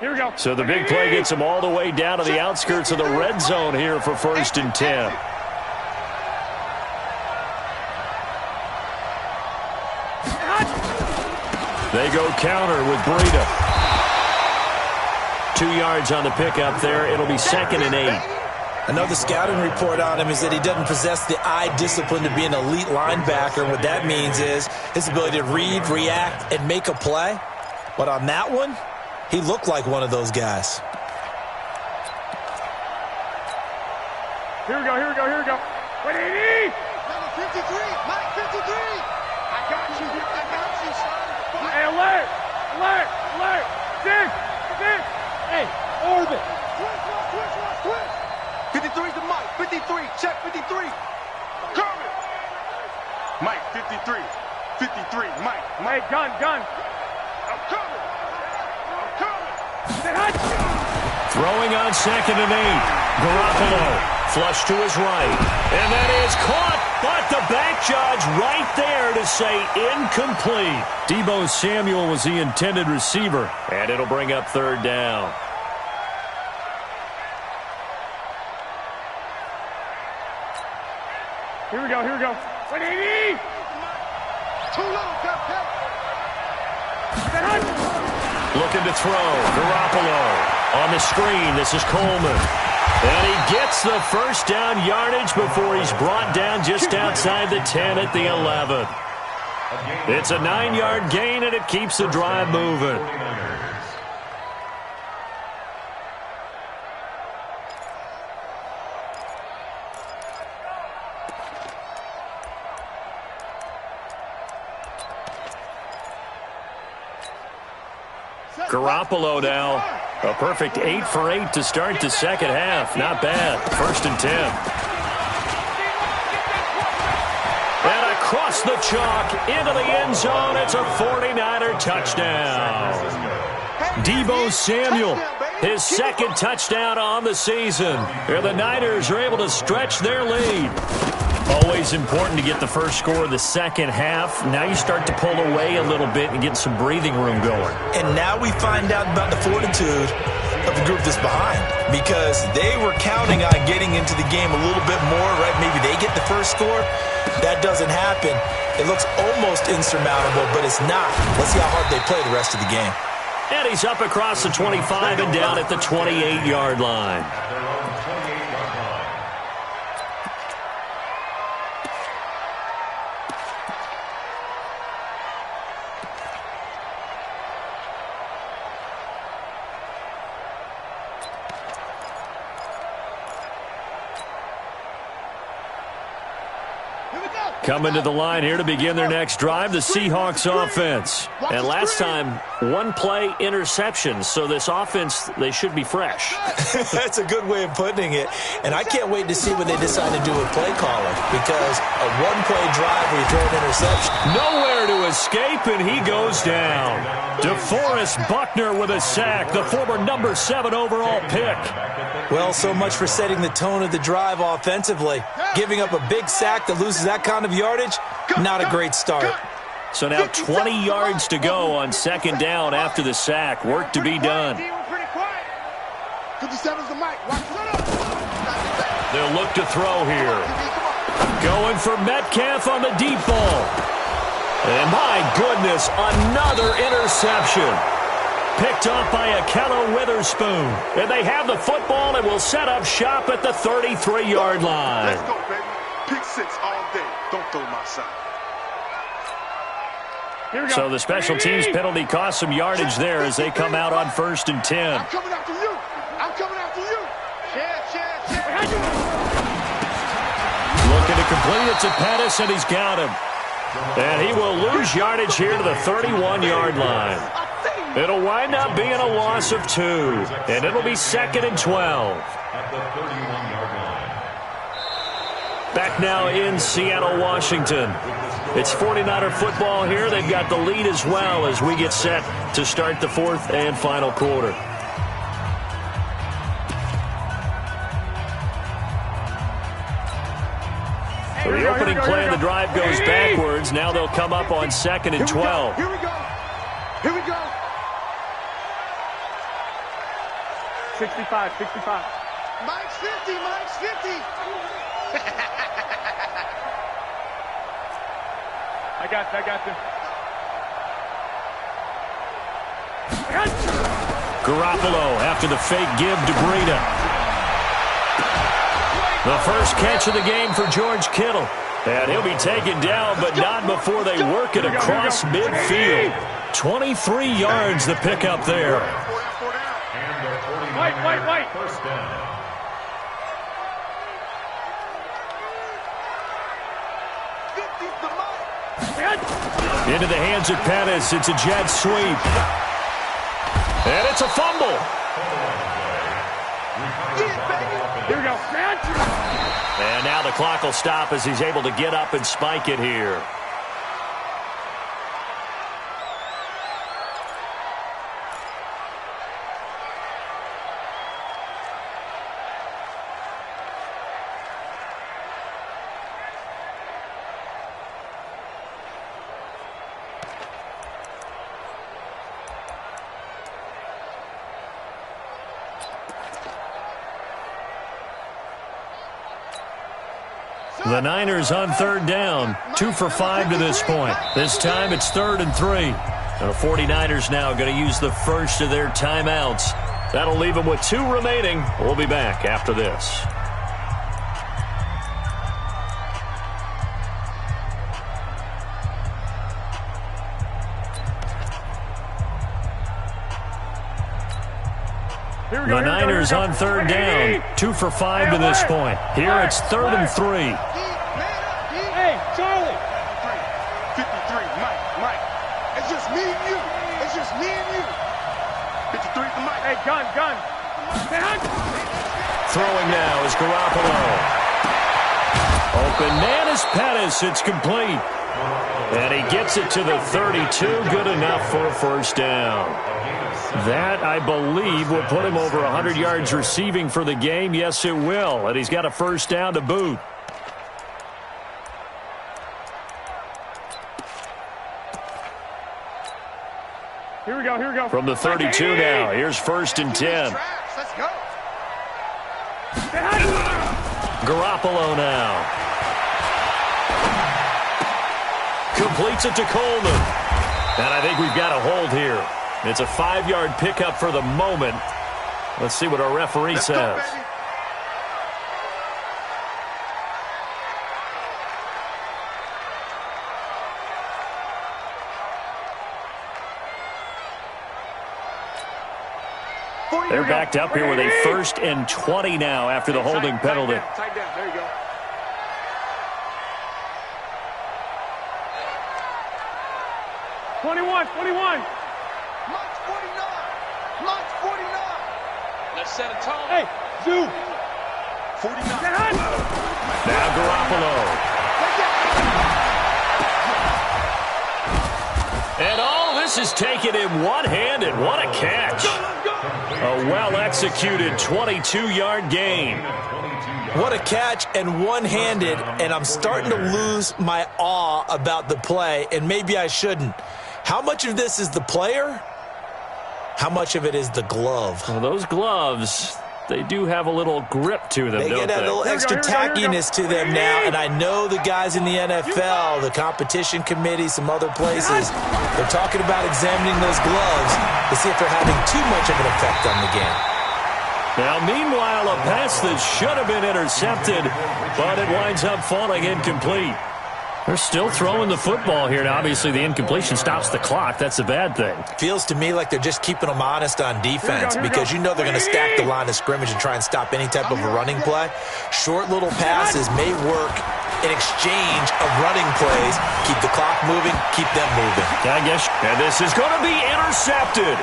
Here we go. So the big play gets him all the way down to the outskirts of the red zone here for 1st and 10. They go counter with Breida. 2 yards on the pickup there. It'll be 2nd and 8. Another scouting report on him is that he doesn't possess the eye discipline to be an elite linebacker. And what that means is his ability to read, react, and make a play. But on that one, he looked like one of those guys. Here we go, here we go, here we go. 180! Number 53, Mike 53. I got you, son. Hey, alert! Alert! Alert! This! Hey, orbit! Twist! 53's the Mike. 53, check 53. Coming! Mike 53. 53, Mike. Hey, gun! I'm coming! Throwing on 2nd and 8. Garoppolo flush to his right. And that is caught, but the back judge right there to say incomplete. Deebo Samuel was the intended receiver, and it'll bring up 3rd down. Here we go, here we go. 180! Too low, Captain. Looking to throw. Garoppolo on the screen. This is Coleman. And he gets the first down yardage before he's brought down just outside the 10 at the 11. It's a 9-yard gain, and it keeps the drive moving. Garoppolo now, a perfect 8 for 8 to start the second half. Not bad. 1st and 10. And across the chalk into the end zone. It's a 49er touchdown. Deebo Samuel, his 2nd touchdown on the season. Here the Niners are able to stretch their lead. Always important to get the first score of the second half. Now you start to pull away a little bit and get some breathing room going. And now we find out about the fortitude of the group that's behind, because they were counting on getting into the game a little bit more, right? Maybe they get the first score. That doesn't happen. It looks almost insurmountable, but it's not. Let's see how hard they play the rest of the game. And he's up across the 25 and down at the 28-yard line. Coming to the line here to begin their next drive, the Seahawks offense. And last time, 1 play interception, so this offense, they should be fresh. That's a good way of putting it. And I can't wait to see what they decide to do with play calling, because a 1-play drive where you throw an interception. Nowhere to escape, and he goes down. DeForest Buckner with a sack, the former number 7 overall pick. Well, so much for setting the tone of the drive offensively. Giving up a big sack that loses that kind of yardage, not a great start. So now 20 yards to go on 2nd down after the sack. Work to be done. 57's the mic. They'll look to throw here. Going for Metcalf on the deep ball. And my goodness, another interception. Picked off by Akello Witherspoon. And they have the football and will set up shop at the 33-yard line. Let's go, baby. Pick 6 all day. Don't throw my side. So the special teams penalty cost some yardage there as they come out on 1st and 10. I'm coming after you. I'm coming after you. Looking to complete it to Pettis, and he's got him. And he will lose yardage here to the 31-yard line. It'll wind up being a loss of 2, and it'll be 2nd and 12. At the 31-yard line. Back now in Seattle, Washington. It's 49er football here. They've got the lead as well as we get set to start the fourth and final quarter. The opening play of the drive goes backwards. Now they'll come up on 2nd and 12. Here we go. Here we go. 65, 65. Mike's 50, Mike's 50. I got this. Garoppolo after the fake give to Breida. The first catch of the game for George Kittle. And he'll be taken down, but not before they work it across midfield. 23 yards the pickup there. Wait. First down. Into the hands of Pettis. It's a jet sweep. And it's a fumble. Here we go. And now the clock will stop as he's able to get up and spike it here. The Niners on 3rd down, 2 for 5 to this point. This time it's 3rd and 3. And the 49ers now going to use the first of their timeouts. That'll leave them with 2 remaining. We'll be back after this. The Niners on 3rd down, 2 for 5 to this point. Here it's 3rd and 3. Hey, Charlie. 53, Mike. It's just me and you. It's just me and you. 53 to Mike. Hey, gun. Throwing now is Garoppolo. Open man is Pettis. It's complete. And he gets it to the 32. Good enough for a first down. That, I believe, will put him over 100 yards receiving for the game. Yes, it will. And he's got a first down to boot. Here we go. From the 32 now, here's 1st and 10. Let's go. Garoppolo now. Completes it to Coleman. And I think we've got a hold here. It's a 5-yard pickup for the moment. Let's see what our referee says. They're backed up here with a 1st and 20 now after the holding penalty. Tight down. There you go. Twenty-one. Mike's 49. Let's set a tone. Hey, Zoo. 49. Now Garoppolo. And all this is taken in one-handed. What a catch. A well-executed 22-yard gain. What a catch and one-handed, and I'm starting to lose my awe about the play, and maybe I shouldn't. How much of this is the player? How much of it is the glove? Well, those gloves, they do have a little grip to them, They don't get a they? little extra tackiness to them now, and I know the guys in the NFL, the competition committee, some other places, they're talking about examining those gloves to see if they're having too much of an effect on the game. Now, meanwhile, a pass that should have been intercepted, but it winds up falling incomplete. They're still throwing the football here. Now, obviously, the incompletion stops the clock. That's a bad thing. Feels to me like they're just keeping them honest on defense because you know they're going to stack the line of scrimmage and try and stop any type of a running play. Short little passes may work in exchange of running plays. Keep the clock moving, keep them moving. I guess. And this is going to be intercepted.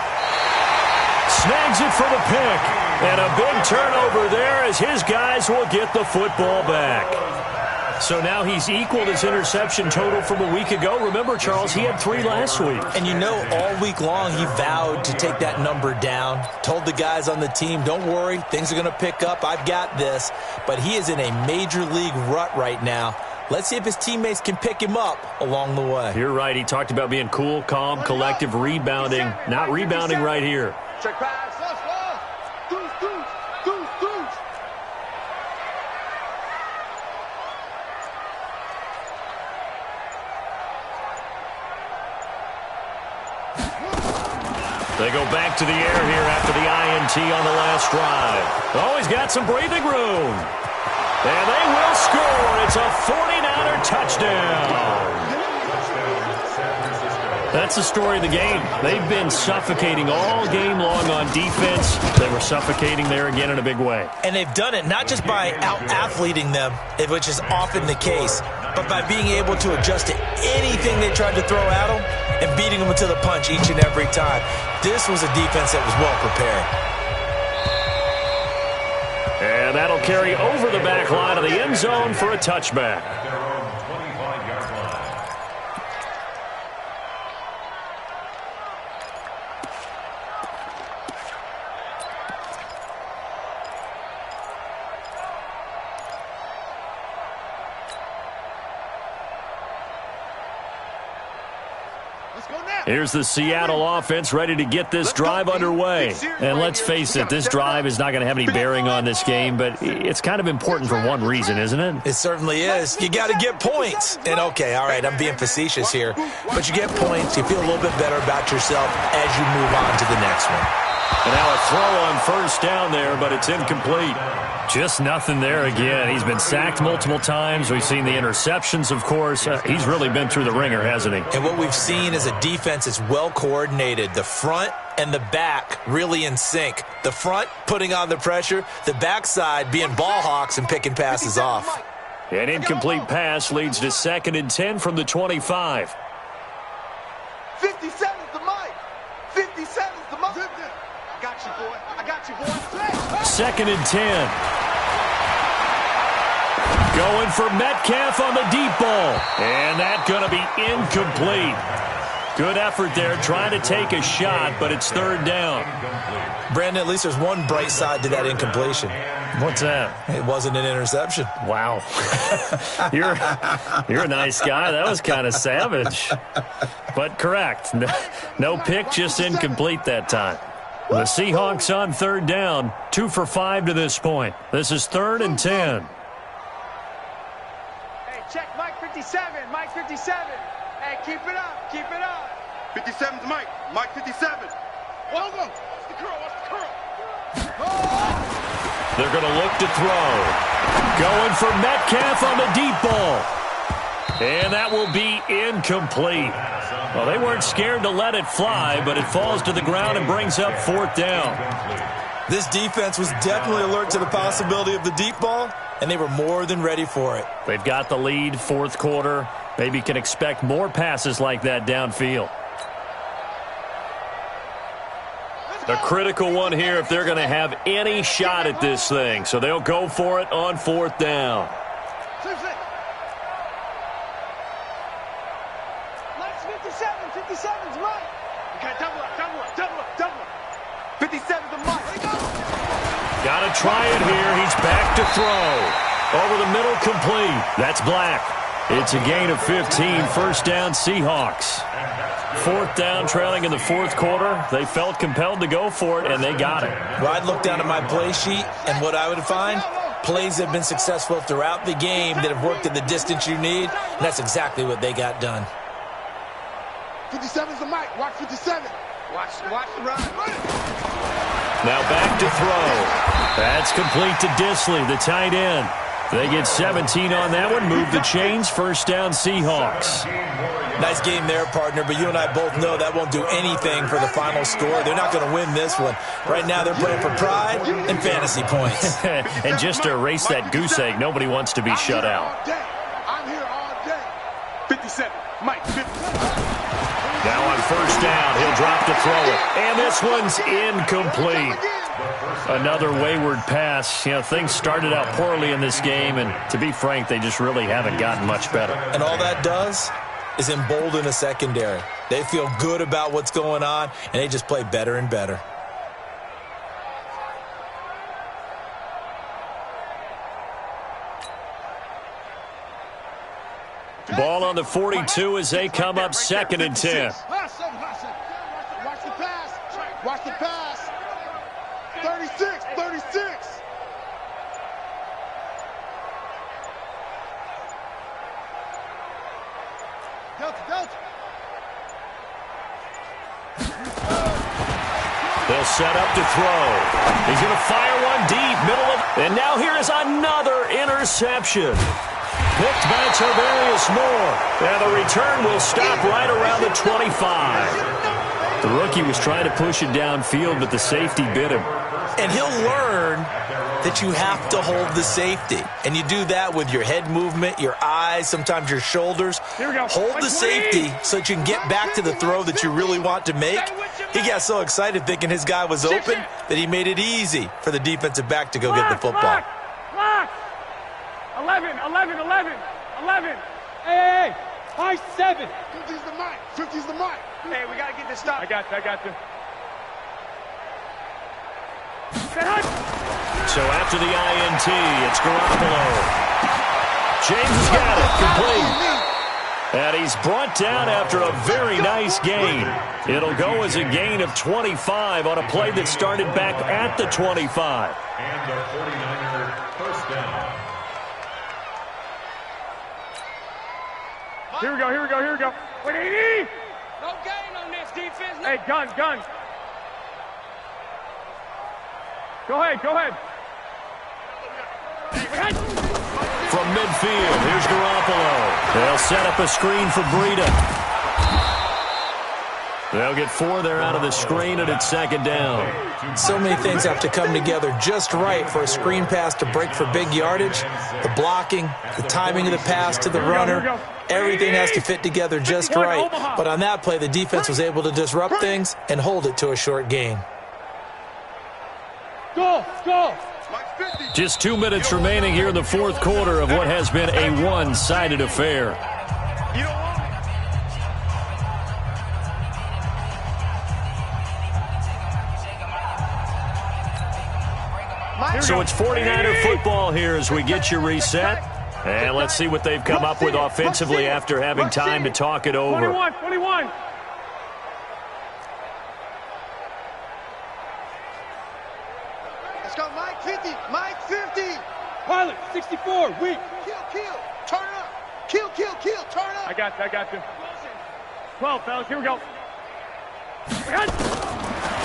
Snags it for the pick. And a big turnover there as his guys will get the football back. So now he's equaled his interception total from a week ago. Remember, Charles, he had 3 last week. And you know, all week long he vowed to take that number down. Told the guys on the team, don't worry, things are going to pick up. I've got this. But he is in a major league rut right now. Let's see if his teammates can pick him up along the way. You're right. He talked about being cool, calm, collective, rebounding. Not rebounding right here. Check pass. They go back to the air here after the INT on the last drive. Oh, he's got some breathing room. And they will score. It's a 49er touchdown. That's the story of the game. They've been suffocating all game long on defense. They were suffocating there again in a big way. And they've done it not just by out-athleting them, which is often the case, but by being able to adjust to anything they tried to throw at them and beating them to the punch each and every time. This was a defense that was well prepared. And that'll carry over the back line of the end zone for a touchback. Here's the Seattle offense ready to get this drive underway. And let's face it, this drive is not going to have any bearing on this game, but it's kind of important for one reason, isn't it? It certainly is. You got to get points. And, okay, all right, I'm being facetious here. But you get points, you feel a little bit better about yourself as you move on to the next one. And now a throw on first down there, but it's incomplete. Just nothing there again. He's been sacked multiple times. We've seen the interceptions, of course. He's really been through the ringer, hasn't he? And what we've seen is a defense that's well coordinated. The front and the back really in sync. The front putting on the pressure, the backside being ball hawks and picking passes off. An incomplete pass leads to 2nd and 10 from the 25. 57's the mic. 57's the mic. I got you, boy. I got you, boy. 2nd and 10. Going for Metcalf on the deep ball. And that's going to be incomplete. Good effort there trying to take a shot, but it's 3rd down. Brandon, at least there's one bright side to that incompletion. What's that? It wasn't an interception. Wow. You're a nice guy. That was kind of savage. But correct. No pick, just incomplete that time. The Seahawks on 3rd down, 2 for 5 to this point. This is 3rd and 10. Hey, check Mike 57, Mike 57. Hey, keep it up, keep it up. 57's Mike, Mike 57. Well done. What's the curl, what's the curl? Oh! They're going to look to throw. Going for Metcalf on the deep ball. And that will be incomplete. Well, they weren't scared to let it fly, but it falls to the ground and brings up 4th down. This defense was definitely alert to the possibility of the deep ball, and they were more than ready for it. They've got the lead, 4th quarter. Maybe can expect more passes like that downfield. A critical one here if they're going to have any shot at this thing. So they'll go for it on 4th down. Let's 57's Mike. Okay, double up. 57's the Mike. Got to try it here. He's back to throw. Over the middle, complete. That's Black. It's a gain of 15. 1st down, Seahawks. 4th down, trailing in the 4th quarter. They felt compelled to go for it, and they got it. Well, I'd look down at my play sheet, and what I would find, plays that have been successful throughout the game that have worked at the distance you need, and that's exactly what they got done. 57's the mic. Watch 57. Watch the run. Now back to throw. That's complete to Disley, the tight end. They get 17 on that one. Move the chains. 1st down, Seahawks. Nice game there, partner, but you and I both know that won't do anything for the final score. They're not going to win this one. Right now they're playing for pride and fantasy points. And just to erase that goose egg, nobody wants to be shut out. I'm here all day. 57. Mike, 57. Now on 1st down, he'll drop to throw it. And this one's incomplete. Another wayward pass. You know, things started out poorly in this game, and to be frank, they just really haven't gotten much better. And all that does is embolden a secondary. They feel good about what's going on, and they just play better and better. Ball on the 42 as they come up 2nd and 10. Watch the pass. Watch the pass. 36, 36. Delta. They'll set up to throw. He's going to fire one deep, middle of... And now here is another interception. Picked by Tavarius Moore. And the return will stop right around the 25. The rookie was trying to push it downfield, but the safety bit him. And he'll learn that you have to hold the safety. And you do that with your head movement, your eyes, sometimes your shoulders. Here we go. Hold the safety so that you can get back to the throw that you really want to make. He got so excited thinking his guy was open that he made it easy for the defensive back to go get the football. Lock. 11. Hey. 5-7. 50's the mic. 50's the mic. Hey, we got to get this stop. I got you. So after the INT, it's Garoppolo. James has got it, complete. And he's brought down after a very nice gain. It'll go as a gain of 25 on a play that started back at the 25. And the 49er first down. Here we go. What do you need? No gain on this defense. Hey, gun. Go ahead. From midfield, here's Garoppolo. They'll set up a screen for Breida. They'll get 4 there out of the screen, and it's 2nd down. So many things have to come together just right for a screen pass to break for big yardage. The blocking, the timing of the pass to the runner, everything has to fit together just right. But on that play, the defense was able to disrupt things and hold it to a short gain. Go. Just 2 minutes remaining here in the 4th quarter of what has been a one-sided affair. So it's 49er football here as we get you reset. And let's see what they've come up with offensively after having time to talk it over. 21. Let's go, Mike 50. Pilot, 64, weak. Kill. Turn up. Kill. Turn up. I got you. 12, fellas, here we go.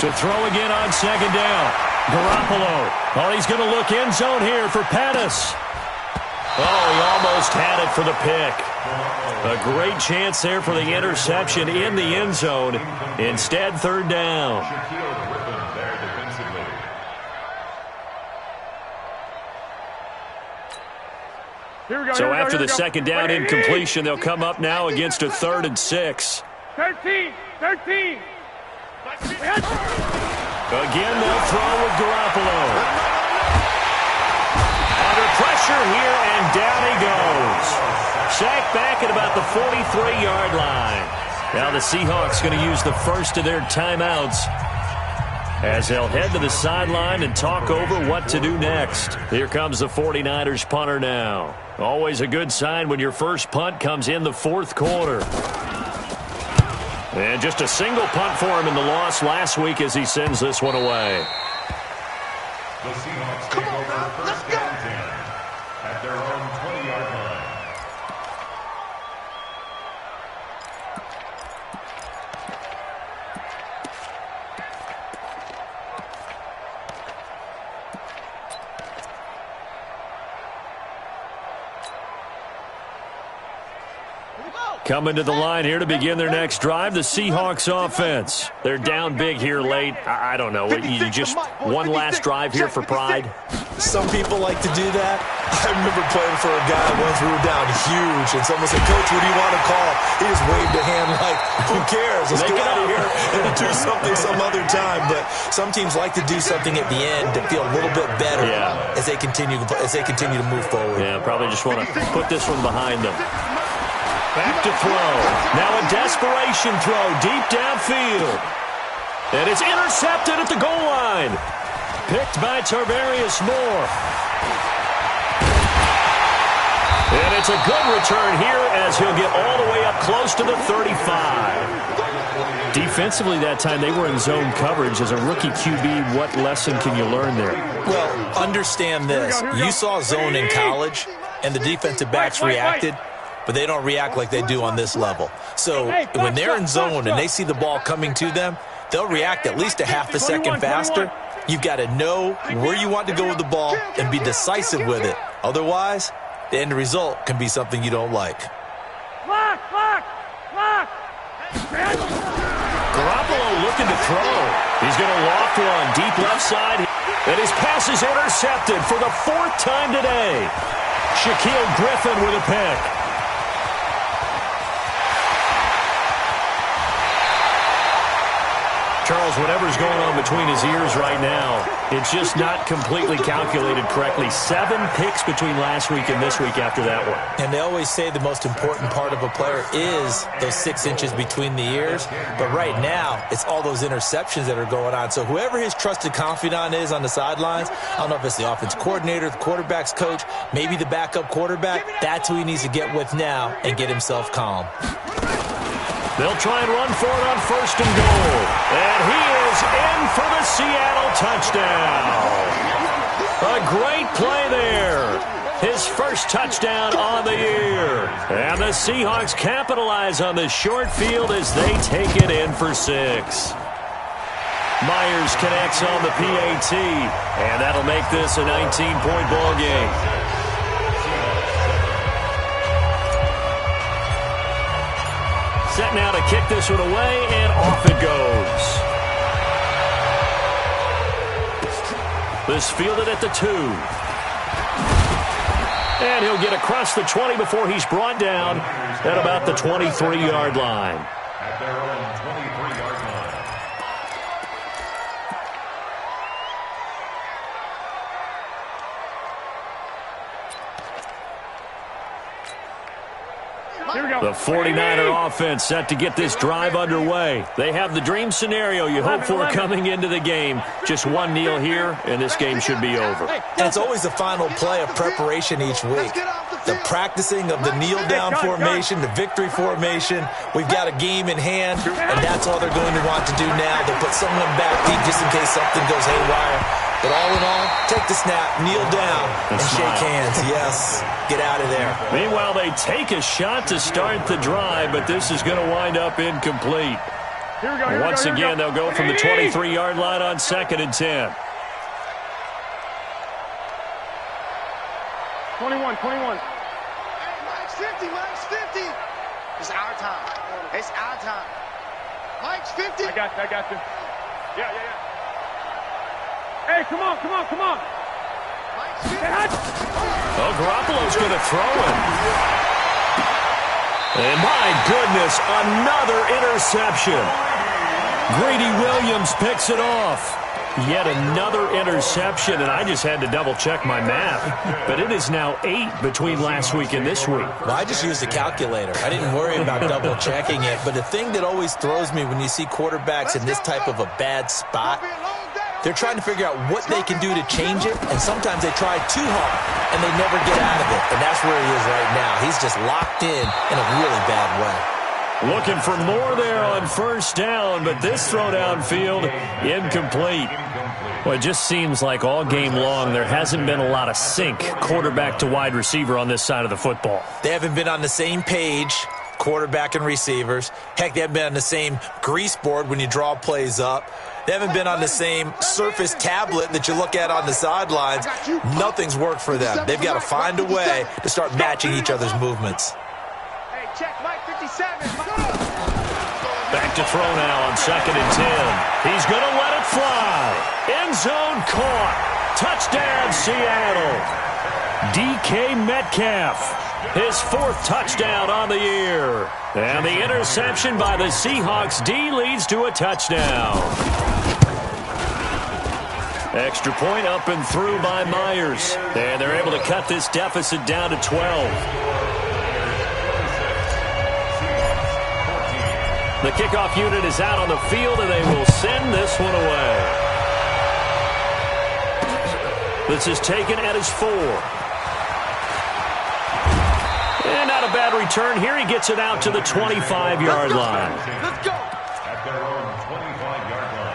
To throw again on 2nd down. Garoppolo. Oh, he's going to look end zone here for Pettis. Oh, he almost had it for the pick. A great chance there for the interception in the end zone. Instead, 3rd down. So after the 2nd down incompletion, they'll come up now against a 3rd and 6. 13. Again, they'll throw with Garoppolo. Under pressure here, and down he goes. Sacked back at about the 43-yard line. Now the Seahawks going to use the first of their timeouts as they'll head to the sideline and talk over what to do next. Here comes the 49ers punter now. Always a good sign when your first punt comes in the 4th quarter. And just a single punt for him in the loss last week as he sends this one away. The Seahawks take over first and 10 at their own 20-yard line. Coming to the line here to begin their next drive, the Seahawks offense. They're down big here late. I don't know. You just one last drive here for pride? Some people like to do that. I remember playing for a guy once. We were down huge, and someone said, "Coach, what do you want to call?" He just waved a hand like, "Who cares? Let's get out of here and do something some other time." But some teams like to do something at the end to feel a little bit better as they continue to move forward. Yeah, probably just want to put this one behind them. Back to throw. Now a desperation throw deep downfield. And it's intercepted at the goal line. Picked by Tarvarius Moore. And it's a good return here as he'll get all the way up close to the 35. Defensively that time, they were in zone coverage. As a rookie QB, what lesson can you learn there? Well, understand this. You saw zone in college, and the defensive backs reacted, but they don't react like they do on this level. So when they're in zone and they see the ball coming to them, they'll react at least a half a second faster. You've got to know where you want to go with the ball and be decisive with it. Otherwise, the end result can be something you don't like. Garoppolo looking to throw. He's going to loft one deep left side. And his pass is intercepted for the fourth time today. Shaquille Griffin with a pick. Charles, whatever's going on between his ears right now, it's just not completely calculated correctly. 7 picks between last week and this week after that one. And they always say the most important part of a player is those 6 inches between the ears. But right now, it's all those interceptions that are going on. So whoever his trusted confidant is on the sidelines, I don't know if it's the offense coordinator, the quarterback's coach, maybe the backup quarterback, that's who he needs to get with now and get himself calm. They'll try and run for it on 1st and goal. And he is in for the Seattle touchdown. A great play there. His first touchdown on the year. And the Seahawks capitalize on the short field as they take it in for 6. Myers connects on the PAT. And that'll make this a 19-point ball game. Set now to kick this one away, and off it goes. This fielded at the 2. And he'll get across the 20 before he's brought down at about the 23-yard line. At their own 23-yard line. The 49er offense set to get this drive underway. They have the dream scenario you hope for coming into the game. Just one kneel here, and this game should be over. And it's always the final play of preparation each week. The practicing of the kneel-down formation, the victory formation. We've got a game in hand, and that's all they're going to want to do now. They'll put someone back deep just in case something goes haywire. But all in all, take the snap, kneel down, and shake hands. Yes, get out of there. Meanwhile, they take a shot to start the drive, but this is going to wind up incomplete. Once again, they'll go from the 23-yard line on 2nd and 10. 21. Hey, Mike's 50, Mike's 50. It's our time. It's our time. Mike's 50. I got you. Yeah. Hey, come on. Mike's 50. Oh, Garoppolo's going to throw him. And my goodness, another interception. Grady Williams picks it off. Yet another interception, and I just had to double-check my math. But it is now 8 between last week and this week. Well, I just used a calculator. I didn't worry about double-checking it. But the thing that always throws me when you see quarterbacks in this type of a bad spot, they're trying to figure out what they can do to change it, and sometimes they try too hard, and they never get out of it. And that's where he is right now. He's just locked in a really bad way. Looking for more there on 1st down, but this throw downfield, incomplete. Well, it just seems like all game long there hasn't been a lot of sync quarterback to wide receiver on this side of the football. They haven't been on the same page, quarterback and receivers. Heck, they haven't been on the same grease board when you draw plays up. They haven't been on the same Surface tablet that you look at on the sidelines. Nothing's worked for them. They've got to find a way to start matching each other's movements. Hey, check Mike 57. Back to throw now on 2nd and 10. He's going to let it fly. End zone caught. Touchdown, Seattle. DK Metcalf, his 4th touchdown on the year. And the interception by the Seahawks D leads to a touchdown. Extra point up and through by Myers. And they're able to cut this deficit down to 12. The kickoff unit is out on the field, and they will send this one away. This is taken at his 4. And not a bad return here. He gets it out to the 25-yard line. Let's go. At their own 25-yard line.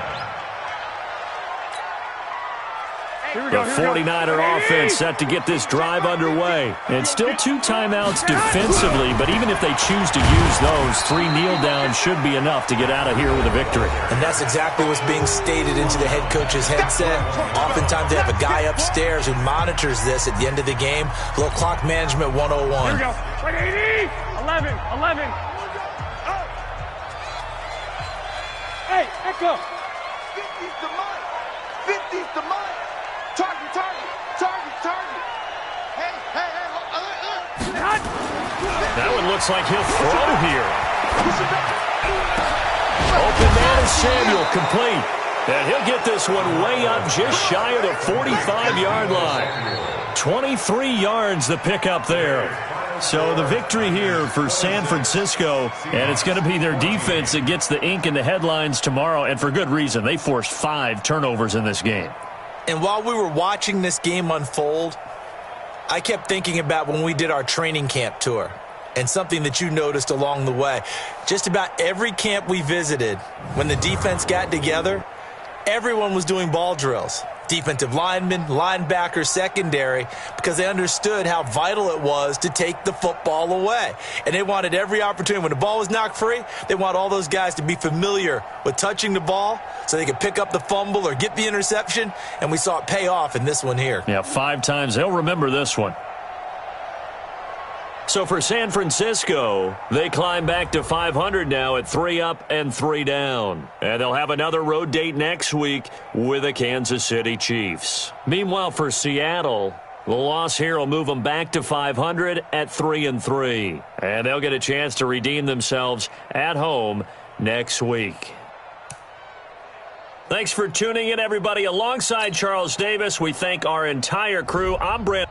The 49er offense set to get this drive underway. And still 2 timeouts defensively, but even if they choose to use those, 3 kneel downs should be enough to get out of here with a victory. And that's exactly what's being stated into the head coach's headset. Oftentimes they have a guy upstairs who monitors this at the end of the game. A little clock management 101. Here we go. 180. 11. Hey, echo. 50's the money. 50's the money. Target. Hey. That one looks like he'll throw here. Open man is Samuel, complete. And he'll get this one way up just shy of the 45-yard line. 23 yards the pickup there. So the victory here for San Francisco, and it's going to be their defense that gets the ink in the headlines tomorrow, and for good reason. They forced 5 turnovers in this game. And while we were watching this game unfold, I kept thinking about when we did our training camp tour and something that you noticed along the way. Just about every camp we visited, when the defense got together, everyone was doing ball drills. Defensive linemen, linebackers, secondary, because they understood how vital it was to take the football away. And they wanted every opportunity. When the ball was knocked free, they want all those guys to be familiar with touching the ball so they could pick up the fumble or get the interception, and we saw it pay off in this one here. Yeah, 5 times. They'll remember this one. So for San Francisco, they climb back to 500 now at 3 up and 3 down. And they'll have another road date next week with the Kansas City Chiefs. Meanwhile, for Seattle, the loss here will move them back to 500 at 3-3. And they'll get a chance to redeem themselves at home next week. Thanks for tuning in, everybody. Alongside Charles Davis, we thank our entire crew. I'm Brent.